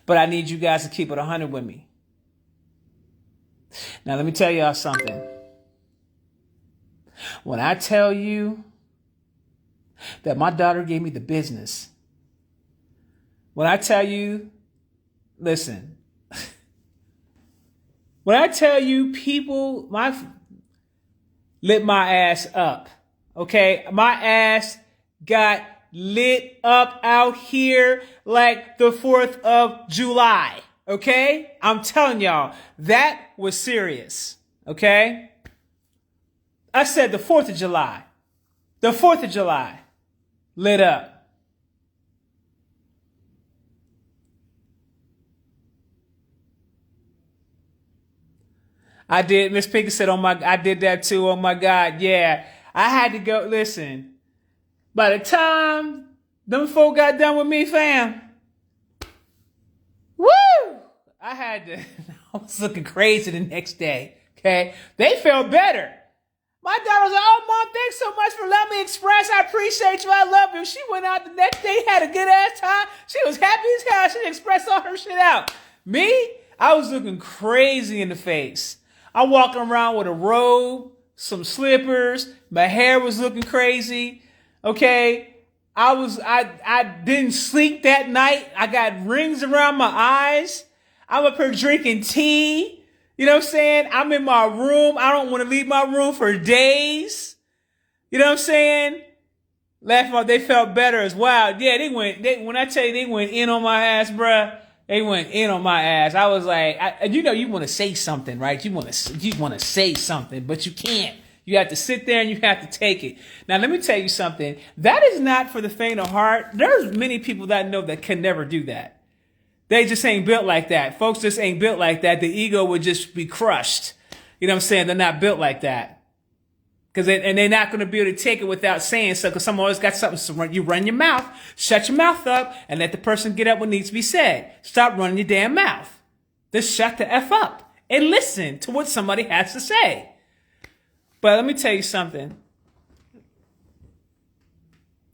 But I need you guys to keep it 100 with me. Now, let me tell y'all something. When I tell you that my daughter gave me the business, when I tell you, listen, when I tell you people, lit my ass up, okay? My ass got lit up out here like the 4th of July, okay? I'm telling y'all, that was serious, okay? I said the 4th of July. The 4th of July. Lit up. I did. Miss Pinky said, I did that too. Oh my God. Yeah. I had to go. Listen. By the time them folk got done with me, fam. Woo! I was looking crazy the next day. Okay. They felt better. My daughter was like, oh, Mom, thanks so much for letting me express. I appreciate you. I love you. She went out the next day, had a good ass time. She was happy as hell. She expressed all her shit out. Me, I was looking crazy in the face. I'm walking around with a robe, some slippers. My hair was looking crazy. Okay. I didn't sleep that night. I got rings around my eyes. I'm up here drinking tea. You know what I'm saying? I'm in my room. I don't want to leave my room for days. You know what I'm saying? Laughing about they felt better as well. Yeah, when I tell you they went in on my ass, bruh, they went in on my ass. I was like, you want to say something, right? You want to say something, but you can't. You have to sit there and you have to take it. Now, let me tell you something. That is not for the faint of heart. There's many people that I know that can never do that. They just ain't built like that. Folks just ain't built like that. The ego would just be crushed. You know what I'm saying? They're not built like that. And they're not going to be able to take it without saying so, because someone always got something. So you run your mouth, shut your mouth up, and let the person get up what needs to be said. Stop running your damn mouth. Just shut the F up and listen to what somebody has to say. But let me tell you something.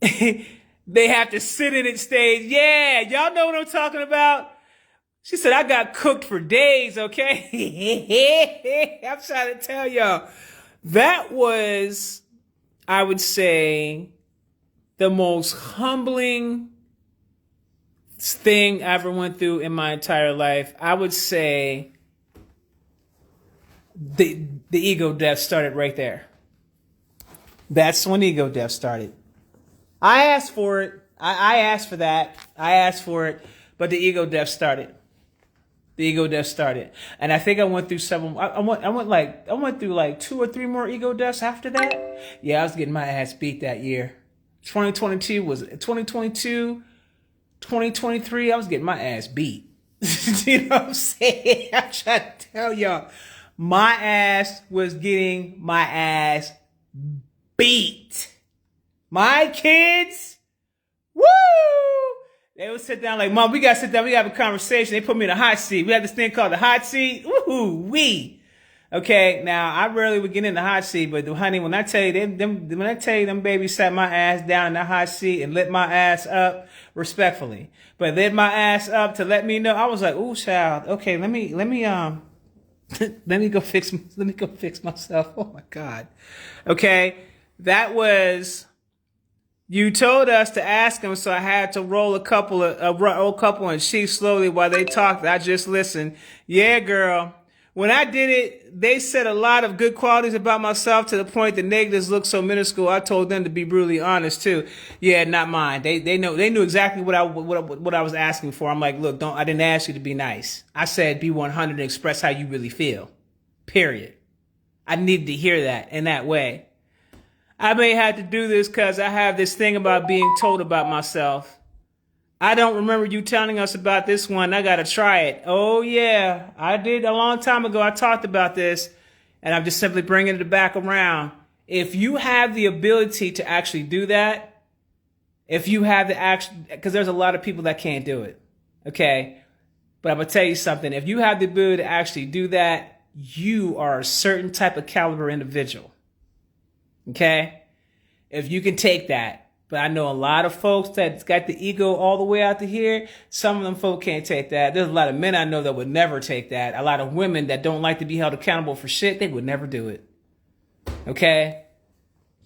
They have to sit in it stage. Yeah, y'all know what I'm talking about. She said, I got cooked for days, okay? I'm trying to tell y'all. That was, I would say, the most humbling thing I ever went through in my entire life. I would say the ego death started right there. That's when ego death started. I asked for it. I asked for that. I asked for it, but the ego death started. The ego death started, and I think I went through several. I went through like 2 or 3 more ego deaths after that. Yeah, I was getting my ass beat that year. 2022, 2023. I was getting my ass beat. You know what I'm saying? I'm trying to tell y'all, my ass was getting my ass beat. My kids, woo! They would sit down like, Mom, we got to sit down. We got to have a conversation. They put me in a hot seat. We had this thing called the hot seat. Woo-wee. Okay, now, I rarely would get in the hot seat, but honey, when I tell you, them babies sat my ass down in the hot seat and lit my ass up respectfully. But lit my ass up to let me know. I was like, ooh, child. Okay, let me go fix myself. Oh, my God. Okay, that was You told us to ask him, so I had to roll a couple and cheek slowly while they talked. I just listened. Yeah, girl. When I did it, they said a lot of good qualities about myself to the point the negatives looked so minuscule. I told them to be brutally honest too. Yeah, not mine. They knew exactly what I was asking for. I'm like, look, I didn't ask you to be nice. I said be 100 and express how you really feel. Period. I needed to hear that in that way. I may have to do this because I have this thing about being told about myself. I don't remember you telling us about this one. I got to try it. Oh, yeah. I did a long time ago. I talked about this, and I'm just simply bringing it back around. If you have the ability to actually do that, if you have the action, because there's a lot of people that can't do it, okay? But I'm going to tell you something. If you have the ability to actually do that, you are a certain type of caliber individual. Okay? If you can take that. But I know a lot of folks that's got the ego all the way out to here. Some of them folk can't take that. There's a lot of men I know that would never take that. A lot of women that don't like to be held accountable for shit, they would never do it. Okay?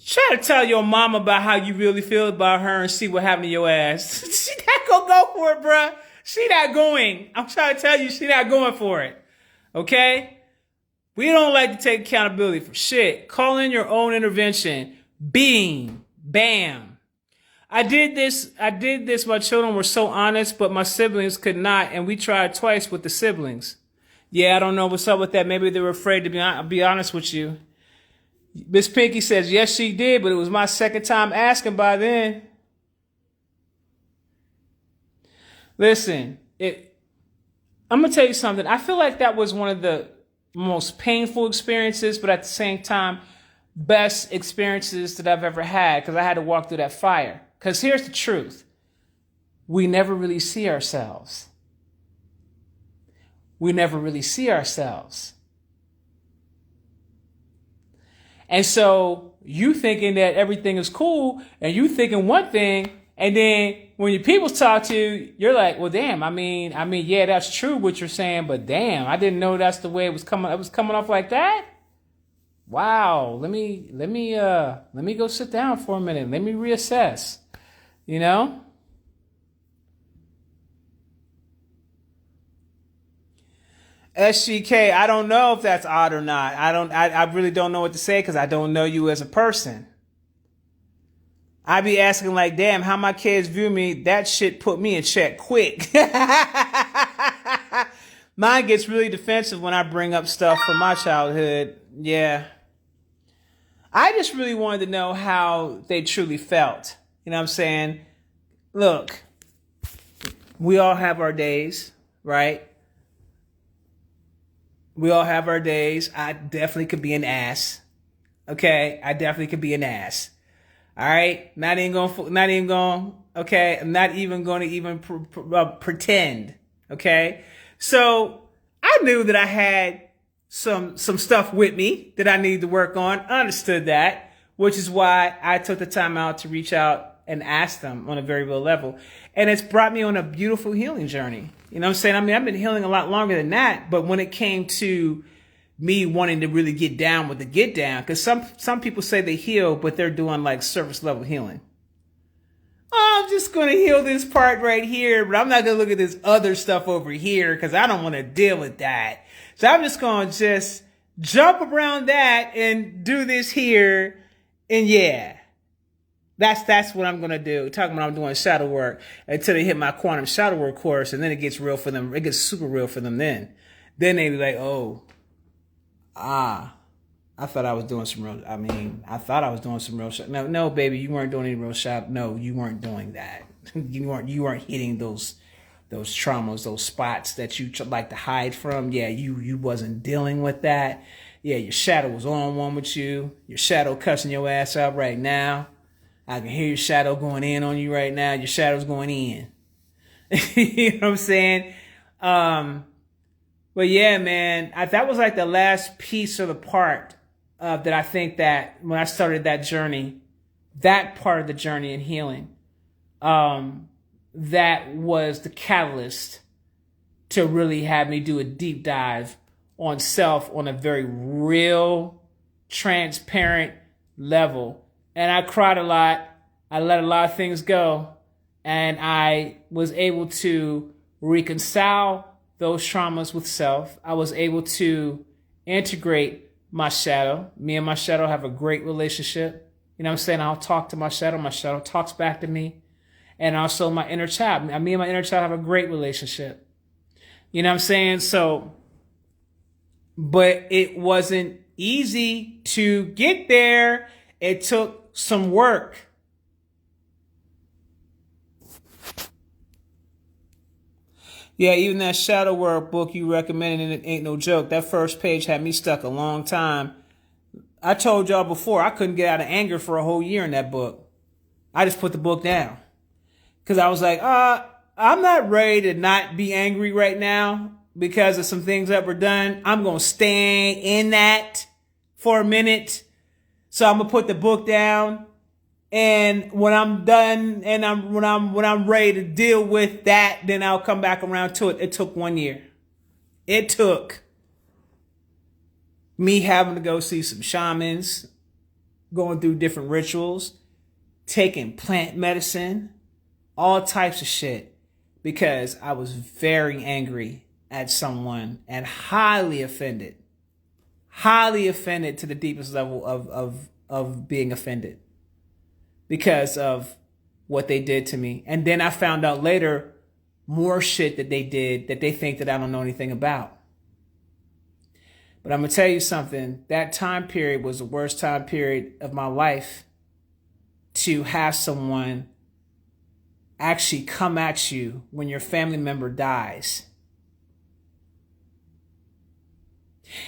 Try to tell your mom about how you really feel about her and see what happened to your ass. She not gonna go for it, bruh. She not going. I'm trying to tell you, she not going for it. Okay? We don't like to take accountability for shit. Call in your own intervention. Beam. Bam. I did this. My children were so honest, but my siblings could not, and we tried twice with the siblings. Yeah, I don't know what's up with that. Maybe they were afraid to be honest with you. Miss Pinky says, yes, she did, but it was my second time asking by then. Listen, I'm going to tell you something. I feel like that was one of the most painful experiences, but at the same time, best experiences that I've ever had because I had to walk through that fire. Because here's the truth. We never really see ourselves. We never really see ourselves. And so you thinking that everything is cool and you thinking one thing, and then when your people talk to you, you're like, well, damn, I mean, yeah, that's true what you're saying, but damn, I didn't know that's the way it was coming. It was coming off like that. Wow. Let me go sit down for a minute. Let me reassess, you know? SGK, I don't know if that's odd or not. I really don't know what to say because I don't know you as a person. I be asking like, damn, how my kids view me, that shit put me in check quick. Mine gets really defensive when I bring up stuff from my childhood. Yeah. I just really wanted to know how they truly felt. You know what I'm saying? Look, we all have our days, right? We all have our days. I definitely could be an ass. Okay? I definitely could be an ass. All right? Not even going, okay? I'm not even going to pretend. Okay? So I knew that I had some stuff with me that I needed to work on. I understood that, which is why I took the time out to reach out and ask them on a very real level. And it's brought me on a beautiful healing journey. You know what I'm saying? I mean, I've been healing a lot longer than that, but when it came to me wanting to really get down with the get down, because some people say they heal, but they're doing like surface level healing. Oh, I'm just going to heal this part right here, but I'm not going to look at this other stuff over here because I don't want to deal with that. So I'm just going to just jump around that and do this here. And yeah, that's what I'm going to do. Talking about I'm doing shadow work until they hit my quantum shadow work course. And then it gets real for them. It gets super real for them then. Then they be like, oh, I thought I was doing some real, I thought I was doing some real shit. No, baby, you weren't doing any real shit. No, you weren't doing that. You weren't hitting those traumas, those spots that you like to hide from. Yeah, you wasn't dealing with that. Yeah, your shadow was on one with you. Your shadow cussing your ass out right now. I can hear your shadow going in on you right now. Your shadow's going in. You know what I'm saying? But yeah, man, that was like the last piece of the part that I think that when I started that journey, that part of the journey in healing, that was the catalyst to really have me do a deep dive on self on a very real, transparent level. And I cried a lot. I let a lot of things go, and I was able to reconcile those traumas with self. I was able to integrate my shadow. Me and my shadow have a great relationship. You know what I'm saying? I'll talk to my shadow talks back to me. And also my inner child. Me and my inner child have a great relationship. You know what I'm saying? So, but it wasn't easy to get there. It took some work. Yeah, even that shadow work book you recommended, and it ain't no joke. That first page had me stuck a long time. I told y'all before, I couldn't get out of anger for a whole year in that book. I just put the book down. Because I was like, I'm not ready to not be angry right now because of some things that were done. I'm going to stay in that for a minute. So I'm going to put the book down. And when I'm done and when I'm ready to deal with that, then I'll come back around to it. It took 1 year. It took me having to go see some shamans, going through different rituals, taking plant medicine, all types of shit, because I was very angry at someone and highly offended to the deepest level of being offended because of what they did to me. And then I found out later more shit that they did that they think that I don't know anything about. But I'm going to tell you something. That time period was the worst time period of my life to have someone actually come at you when your family member dies.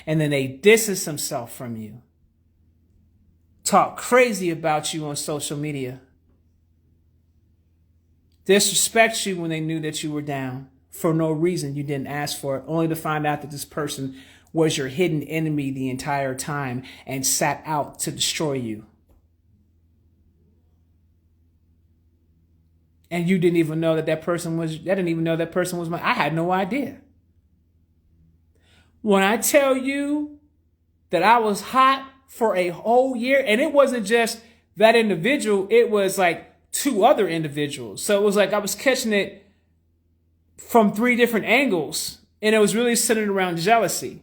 And then they distance themselves from you. Talk crazy about you on social media. Disrespect you when they knew that you were down for no reason. You didn't ask for it, only to find out that this person was your hidden enemy the entire time and sat out to destroy you. And you didn't even know that person was, I didn't even know that person was I had no idea. When I tell you that I was hot for a whole year, and it wasn't just that individual, it was like 2 other individuals. So it was like I was catching it from 3 different angles, and it was really centered around jealousy.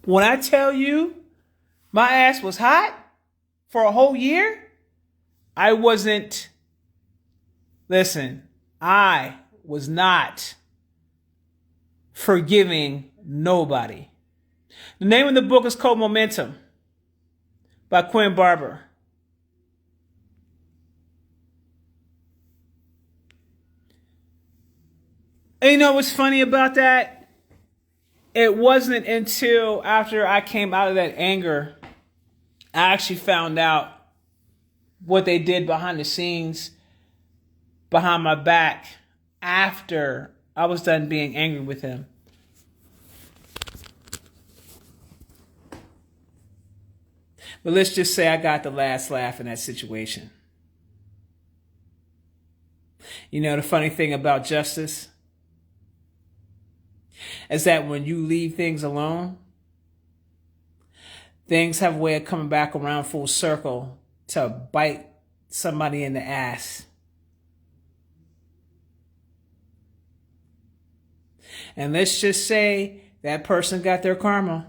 When I tell you my ass was hot for a whole year, I wasn't, listen, I was not forgiving nobody. The name of the book is called Momentum by Quinn Barber. And you know what's funny about that? It wasn't until after I came out of that anger, I actually found out what they did behind the scenes, behind my back, after I was done being angry with him. But let's just say I got the last laugh in that situation. You know, the funny thing about justice is that when you leave things alone, things have a way of coming back around full circle to bite somebody in the ass. And let's just say that person got their karma.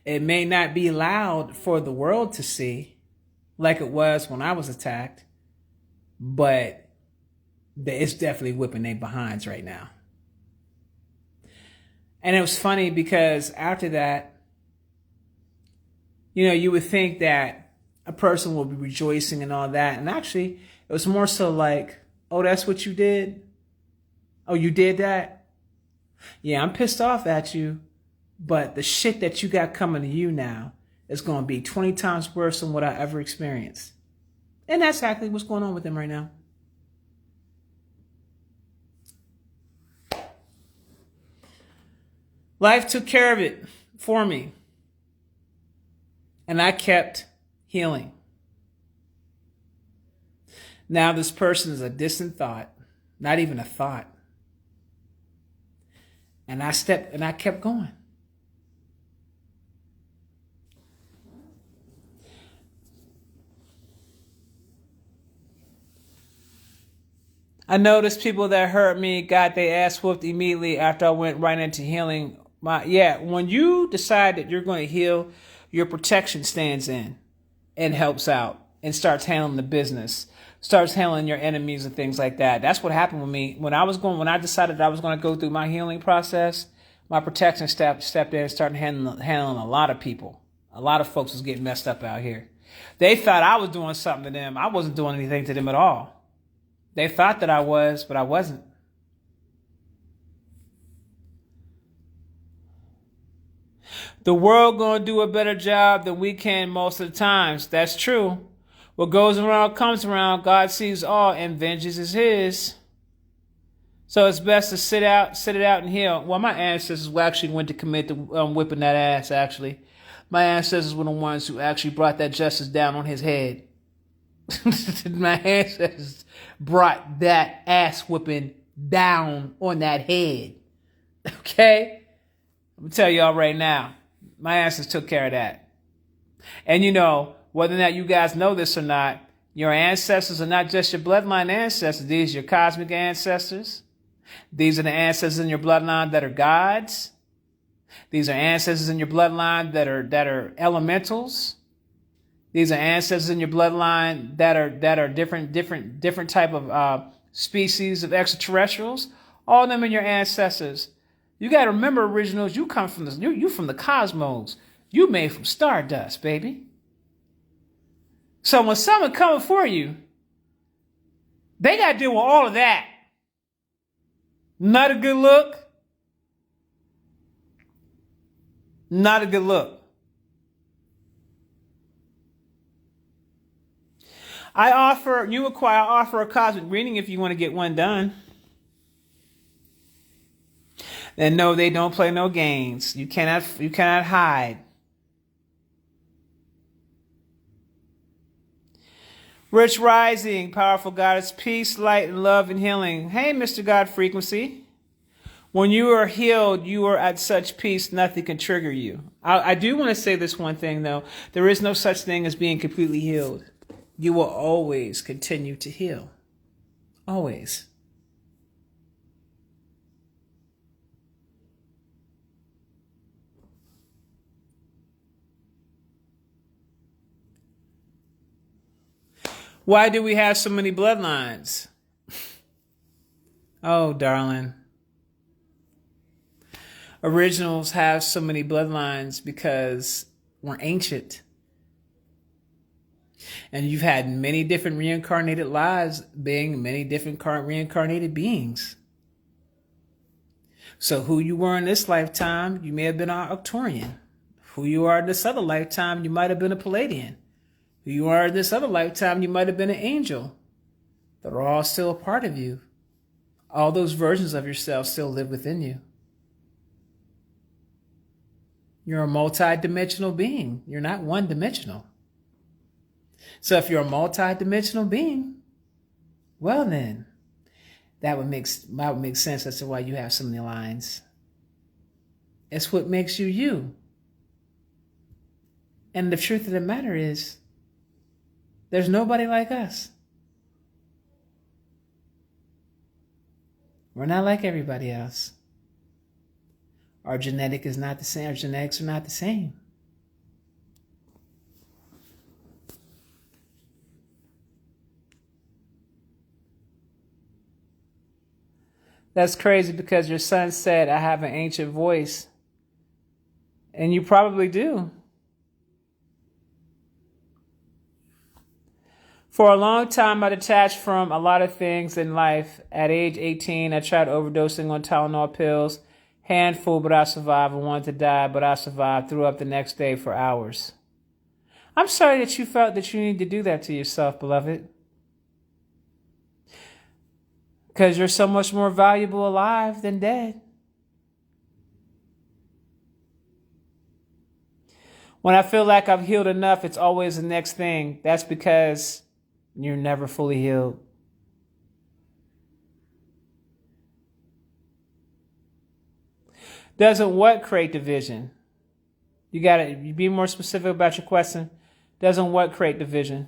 It may not be loud for the world to see like it was when I was attacked, but it's definitely whipping their behinds right now. And it was funny because after that, you know, you would think that a person would be rejoicing and all that. And actually, it was more so like, oh, that's what you did? Oh, you did that? Yeah, I'm pissed off at you. But the shit that you got coming to you now is going to be 20 times worse than what I ever experienced. And that's exactly what's going on with them right now. Life took care of it for me. And I kept healing. Now this person is a distant thought, not even a thought. And I kept going. I noticed people that hurt me got their ass whooped immediately after I went right into healing. When you decide that you're going to heal, your protection stands in and helps out and starts handling the business, starts handling your enemies and things like that. That's what happened with me when I decided I was going to go through my healing process. My protection stepped in and started handling a lot of people. A lot of folks was getting messed up out here. They thought I was doing something to them. I wasn't doing anything to them at all. They thought that I was, but I wasn't. The world gonna do a better job than we can most of the times. That's true. What goes around comes around. God sees all, and vengeance is His. So it's best to sit it out and heal. Well, my ancestors actually went to commit the whipping that ass. Actually, my ancestors were the ones who actually brought that justice down on his head. My ancestors brought that ass whipping down on that head. Okay? I'm going to tell y'all right now, my ancestors took care of that. And you know, whether or not you guys know this or not, your ancestors are not just your bloodline ancestors. These are your cosmic ancestors. These are the ancestors in your bloodline that are gods. These are ancestors in your bloodline that are elementals. These are ancestors in your bloodline that are different type of species of extraterrestrials. All of them in your ancestors. You got to remember, originals. You come from you from the cosmos. You made from stardust, baby. So when someone coming for you, they got to deal with all of that. Not a good look. Not a good look. I offer a cosmic reading if you want to get one done. And no, they don't play no games. You cannot hide. Rich rising, powerful goddess, peace, light, and love and healing. Hey, Mr. God Frequency. When you are healed, you are at such peace, nothing can trigger you. I do want to say this one thing, though. There is no such thing as being completely healed. You will always continue to heal. Always. Why do we have so many bloodlines? Oh, darling. Originals have so many bloodlines because we're ancient. And you've had many different reincarnated lives being many different reincarnated beings. So who you were in this lifetime, you may have been an Arcturian. Who you are in this other lifetime, you might have been a Palladian. Who you are in this other lifetime, you might have been an angel. They're all still a part of you. All those versions of yourself still live within you. You're a multi-dimensional being. You're not one-dimensional. So if you're a multi-dimensional being, well then, that would make sense as to why you have so many lines. It's what makes you you. And the truth of the matter is, there's nobody like us. We're not like everybody else. Our genetics is not the same. Our genetics are not the same. That's crazy because your son said, I have an ancient voice. And you probably do. For a long time, I detached from a lot of things in life. At age 18, I tried overdosing on Tylenol pills. Handful, but I survived. I wanted to die, but I survived. Threw up the next day for hours. I'm sorry that you felt that you needed to do that to yourself, beloved. Because you're so much more valuable alive than dead. When I feel like I've healed enough, it's always the next thing. That's because you're never fully healed. Doesn't what create division? You gotta be more specific about your question. Doesn't what create division?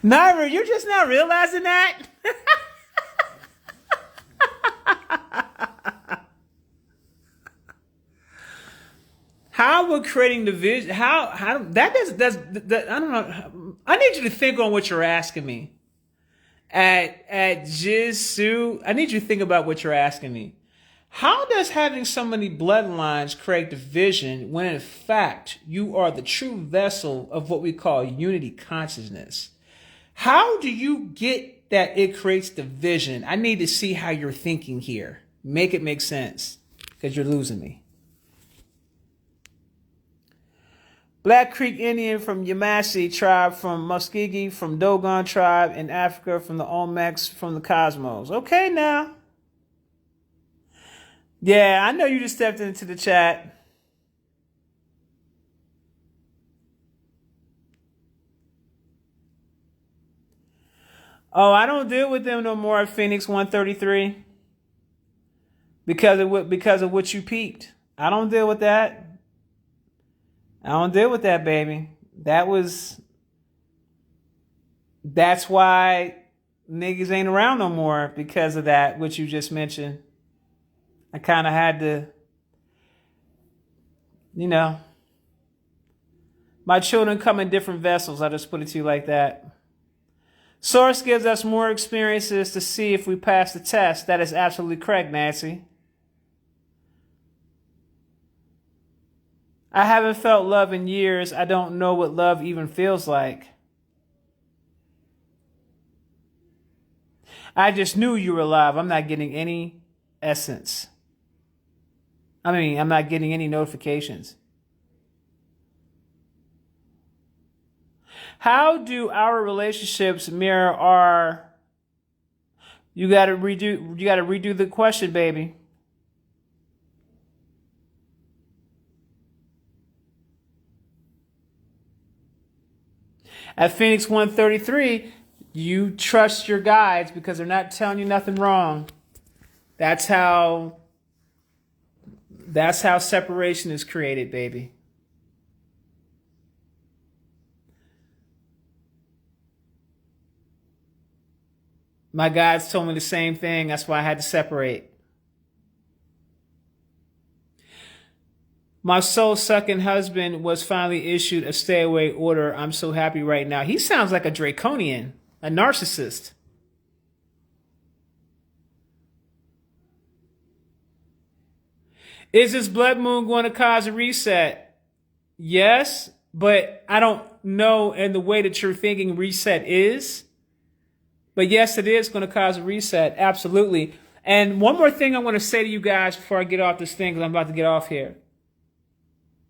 Naira, you're just now realizing that? How we're creating division? How that does that? I don't know. I need you to think on what you're asking me. At Jisu, I need you to think about what you're asking me. How does having so many bloodlines create division when in fact you are the true vessel of what we call unity consciousness? How do you get that it creates division? I need to see how you're thinking here. Make it make sense, because you're losing me. Black Creek Indian from Yamasee tribe, from Muskegee, from Dogon tribe in Africa, from the Olmecs, from the Cosmos. Okay, now. Yeah, I know you just stepped into the chat. Oh, I don't deal with them no more at Phoenix 133 because of what you peeped. I don't deal with that. I don't deal with that, baby. That's why niggas ain't around no more, because of that, what you just mentioned. I kind of had to, my children come in different vessels. I'll just put it to you like that. Source gives us more experiences to see if we pass the test. That is absolutely correct, Nancy. I haven't felt love in years. I don't know what love even feels like. I just knew you were alive. I'm not getting any essence. I'm not getting any notifications. How do our relationships mirror our... You gotta redo the question, baby. At Phoenix 133, you trust your guides because they're not telling you nothing wrong. That's how separation is created, baby. My guides told me the same thing. That's why I had to separate. My soul-sucking husband was finally issued a stay-away order. I'm so happy right now. He sounds like a draconian, a narcissist. Is this blood moon going to cause a reset? Yes, but I don't know in the way that you're thinking reset is. But yes, it is going to cause a reset. Absolutely. And one more thing I want to say to you guys before I get off this thing, because I'm about to get off here.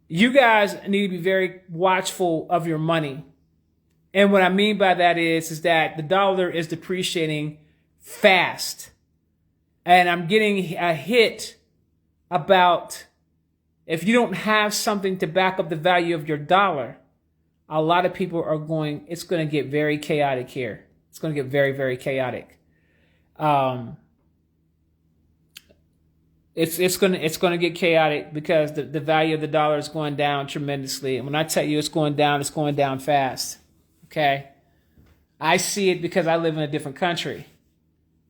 You guys need to be very watchful of your money. And what I mean by that is that the dollar is depreciating fast. And I'm getting a hit about if you don't have something to back up the value of your dollar, a lot of people it's going to get very chaotic here. It's going to get very, very chaotic. It's going to get chaotic because the value of the dollar is going down tremendously. And when I tell you it's going down fast. Okay? I see it because I live in a different country.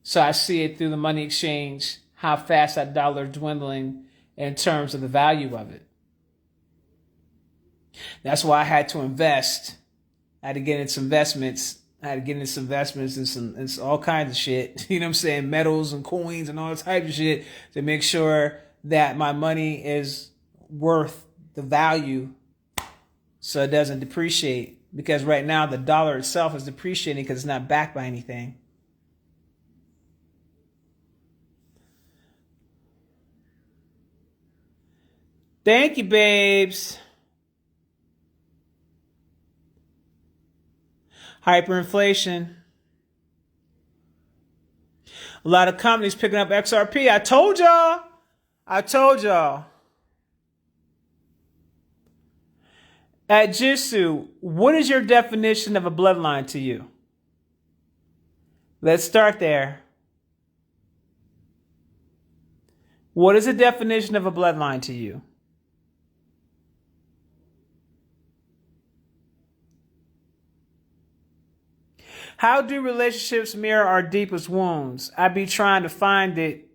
So I see it through the money exchange, how fast that dollar is dwindling in terms of the value of it. That's why I had to invest. I had to get into investments. I had to get into some investments and all kinds of shit. You know what I'm saying? Metals and coins and all types of shit to make sure that my money is worth the value so it doesn't depreciate. Because right now the dollar itself is depreciating because it's not backed by anything. Thank you, babes. Hyperinflation. A lot of companies picking up XRP. I told y'all. At Jisu, what is your definition of a bloodline to you? Let's start there. What is the definition of a bloodline to you? How do relationships mirror our deepest wounds? I be trying to find it,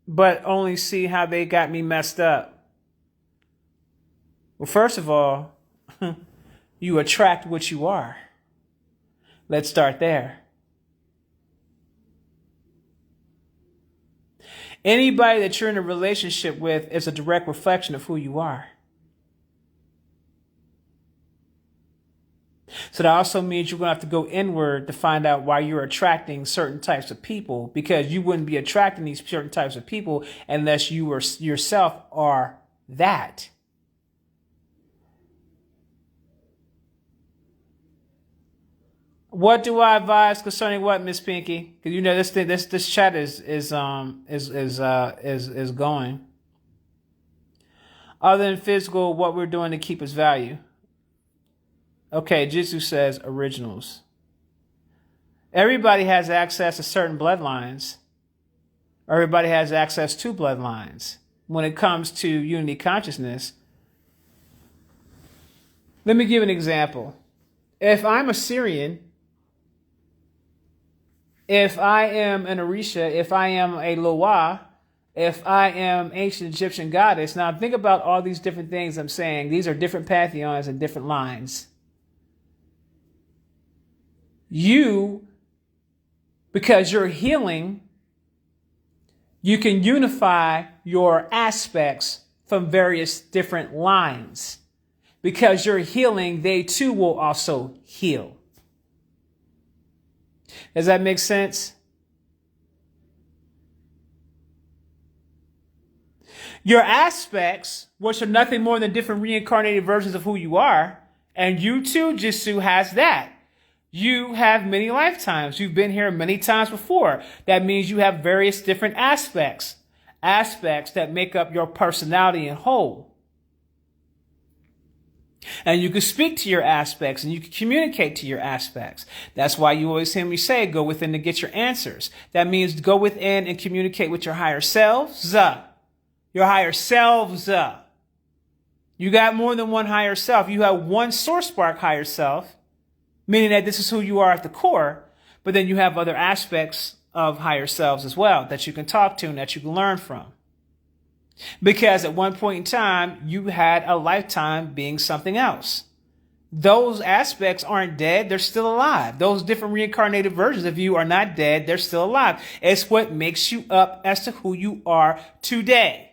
but only see how they got me messed up. Well, first of all, you attract what you are. Let's start there. Anybody that you're in a relationship with is a direct reflection of who you are. So that also means you're going to have to go inward to find out why you're attracting certain types of people, because you wouldn't be attracting these certain types of people unless you were yourself are that. What do I advise concerning what, Miss Pinky? Because you know this chat is going. Other than physical, what we're doing to keep its value. Okay, Jitsu says originals. Everybody has access to certain bloodlines. Everybody has access to bloodlines. When it comes to unity consciousness, let me give an example. If I'm a Syrian, if I am an Orisha, if I am a Loa, if I am ancient Egyptian goddess, now think about all these different things I'm saying. These are different pantheons and different lines. You, because you're healing, you can unify your aspects from various different lines. Because you're healing, they too will also heal. Does that make sense? Your aspects, which are nothing more than different reincarnated versions of who you are, and you too, Jitsu, has that. You have many lifetimes. You've been here many times before. That means you have various different aspects that make up your personality in whole. And you can speak to your aspects and you can communicate to your aspects. That's why you always hear me say, go within to get your answers. That means go within and communicate with your higher selves. Your higher selves. You got more than one higher self. You have one source spark higher self, meaning that this is who you are at the core, but then you have other aspects of higher selves as well that you can talk to and that you can learn from. Because at one point in time, you had a lifetime being something else. Those aspects aren't dead. They're still alive. Those different reincarnated versions of you are not dead. They're still alive. It's what makes you up as to who you are today.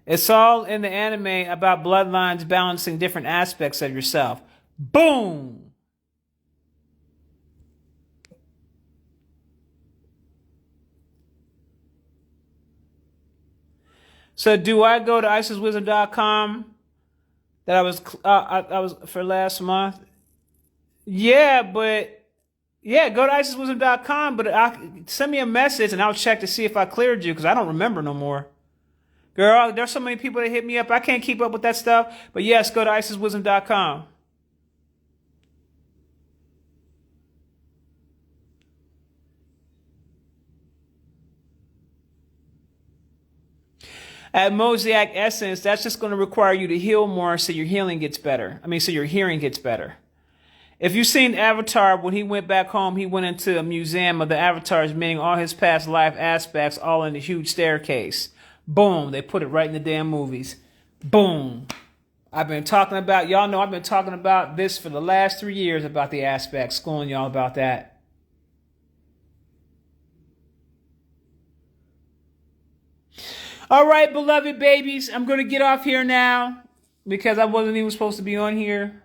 It's all in the anime about bloodlines balancing different aspects of yourself. Boom! So do I go to IsisWisdom.com that I was for last month? Yeah, but yeah, go to IsisWisdom.com, but send me a message and I'll check to see if I cleared you because I don't remember no more. Girl, there's so many people that hit me up. I can't keep up with that stuff. But yes, go to IsisWisdom.com. At Mosaic Essence, that's just going to require you to heal more so your healing gets better. So your hearing gets better. If you've seen Avatar, when he went back home, he went into a museum of the avatars, meaning all his past life aspects, all in a huge staircase. Boom, they put it right in the damn movies. Boom. Y'all know I've been talking about this for the last 3 years about the aspects, schooling y'all about that. All right, beloved babies, I'm going to get off here now because I wasn't even supposed to be on here.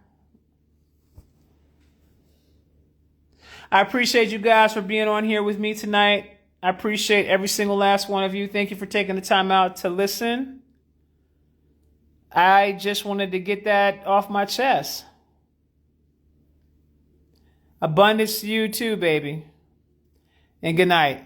I appreciate you guys for being on here with me tonight. I appreciate every single last one of you. Thank you for taking the time out to listen. I just wanted to get that off my chest. Abundance to you too, baby. And good night.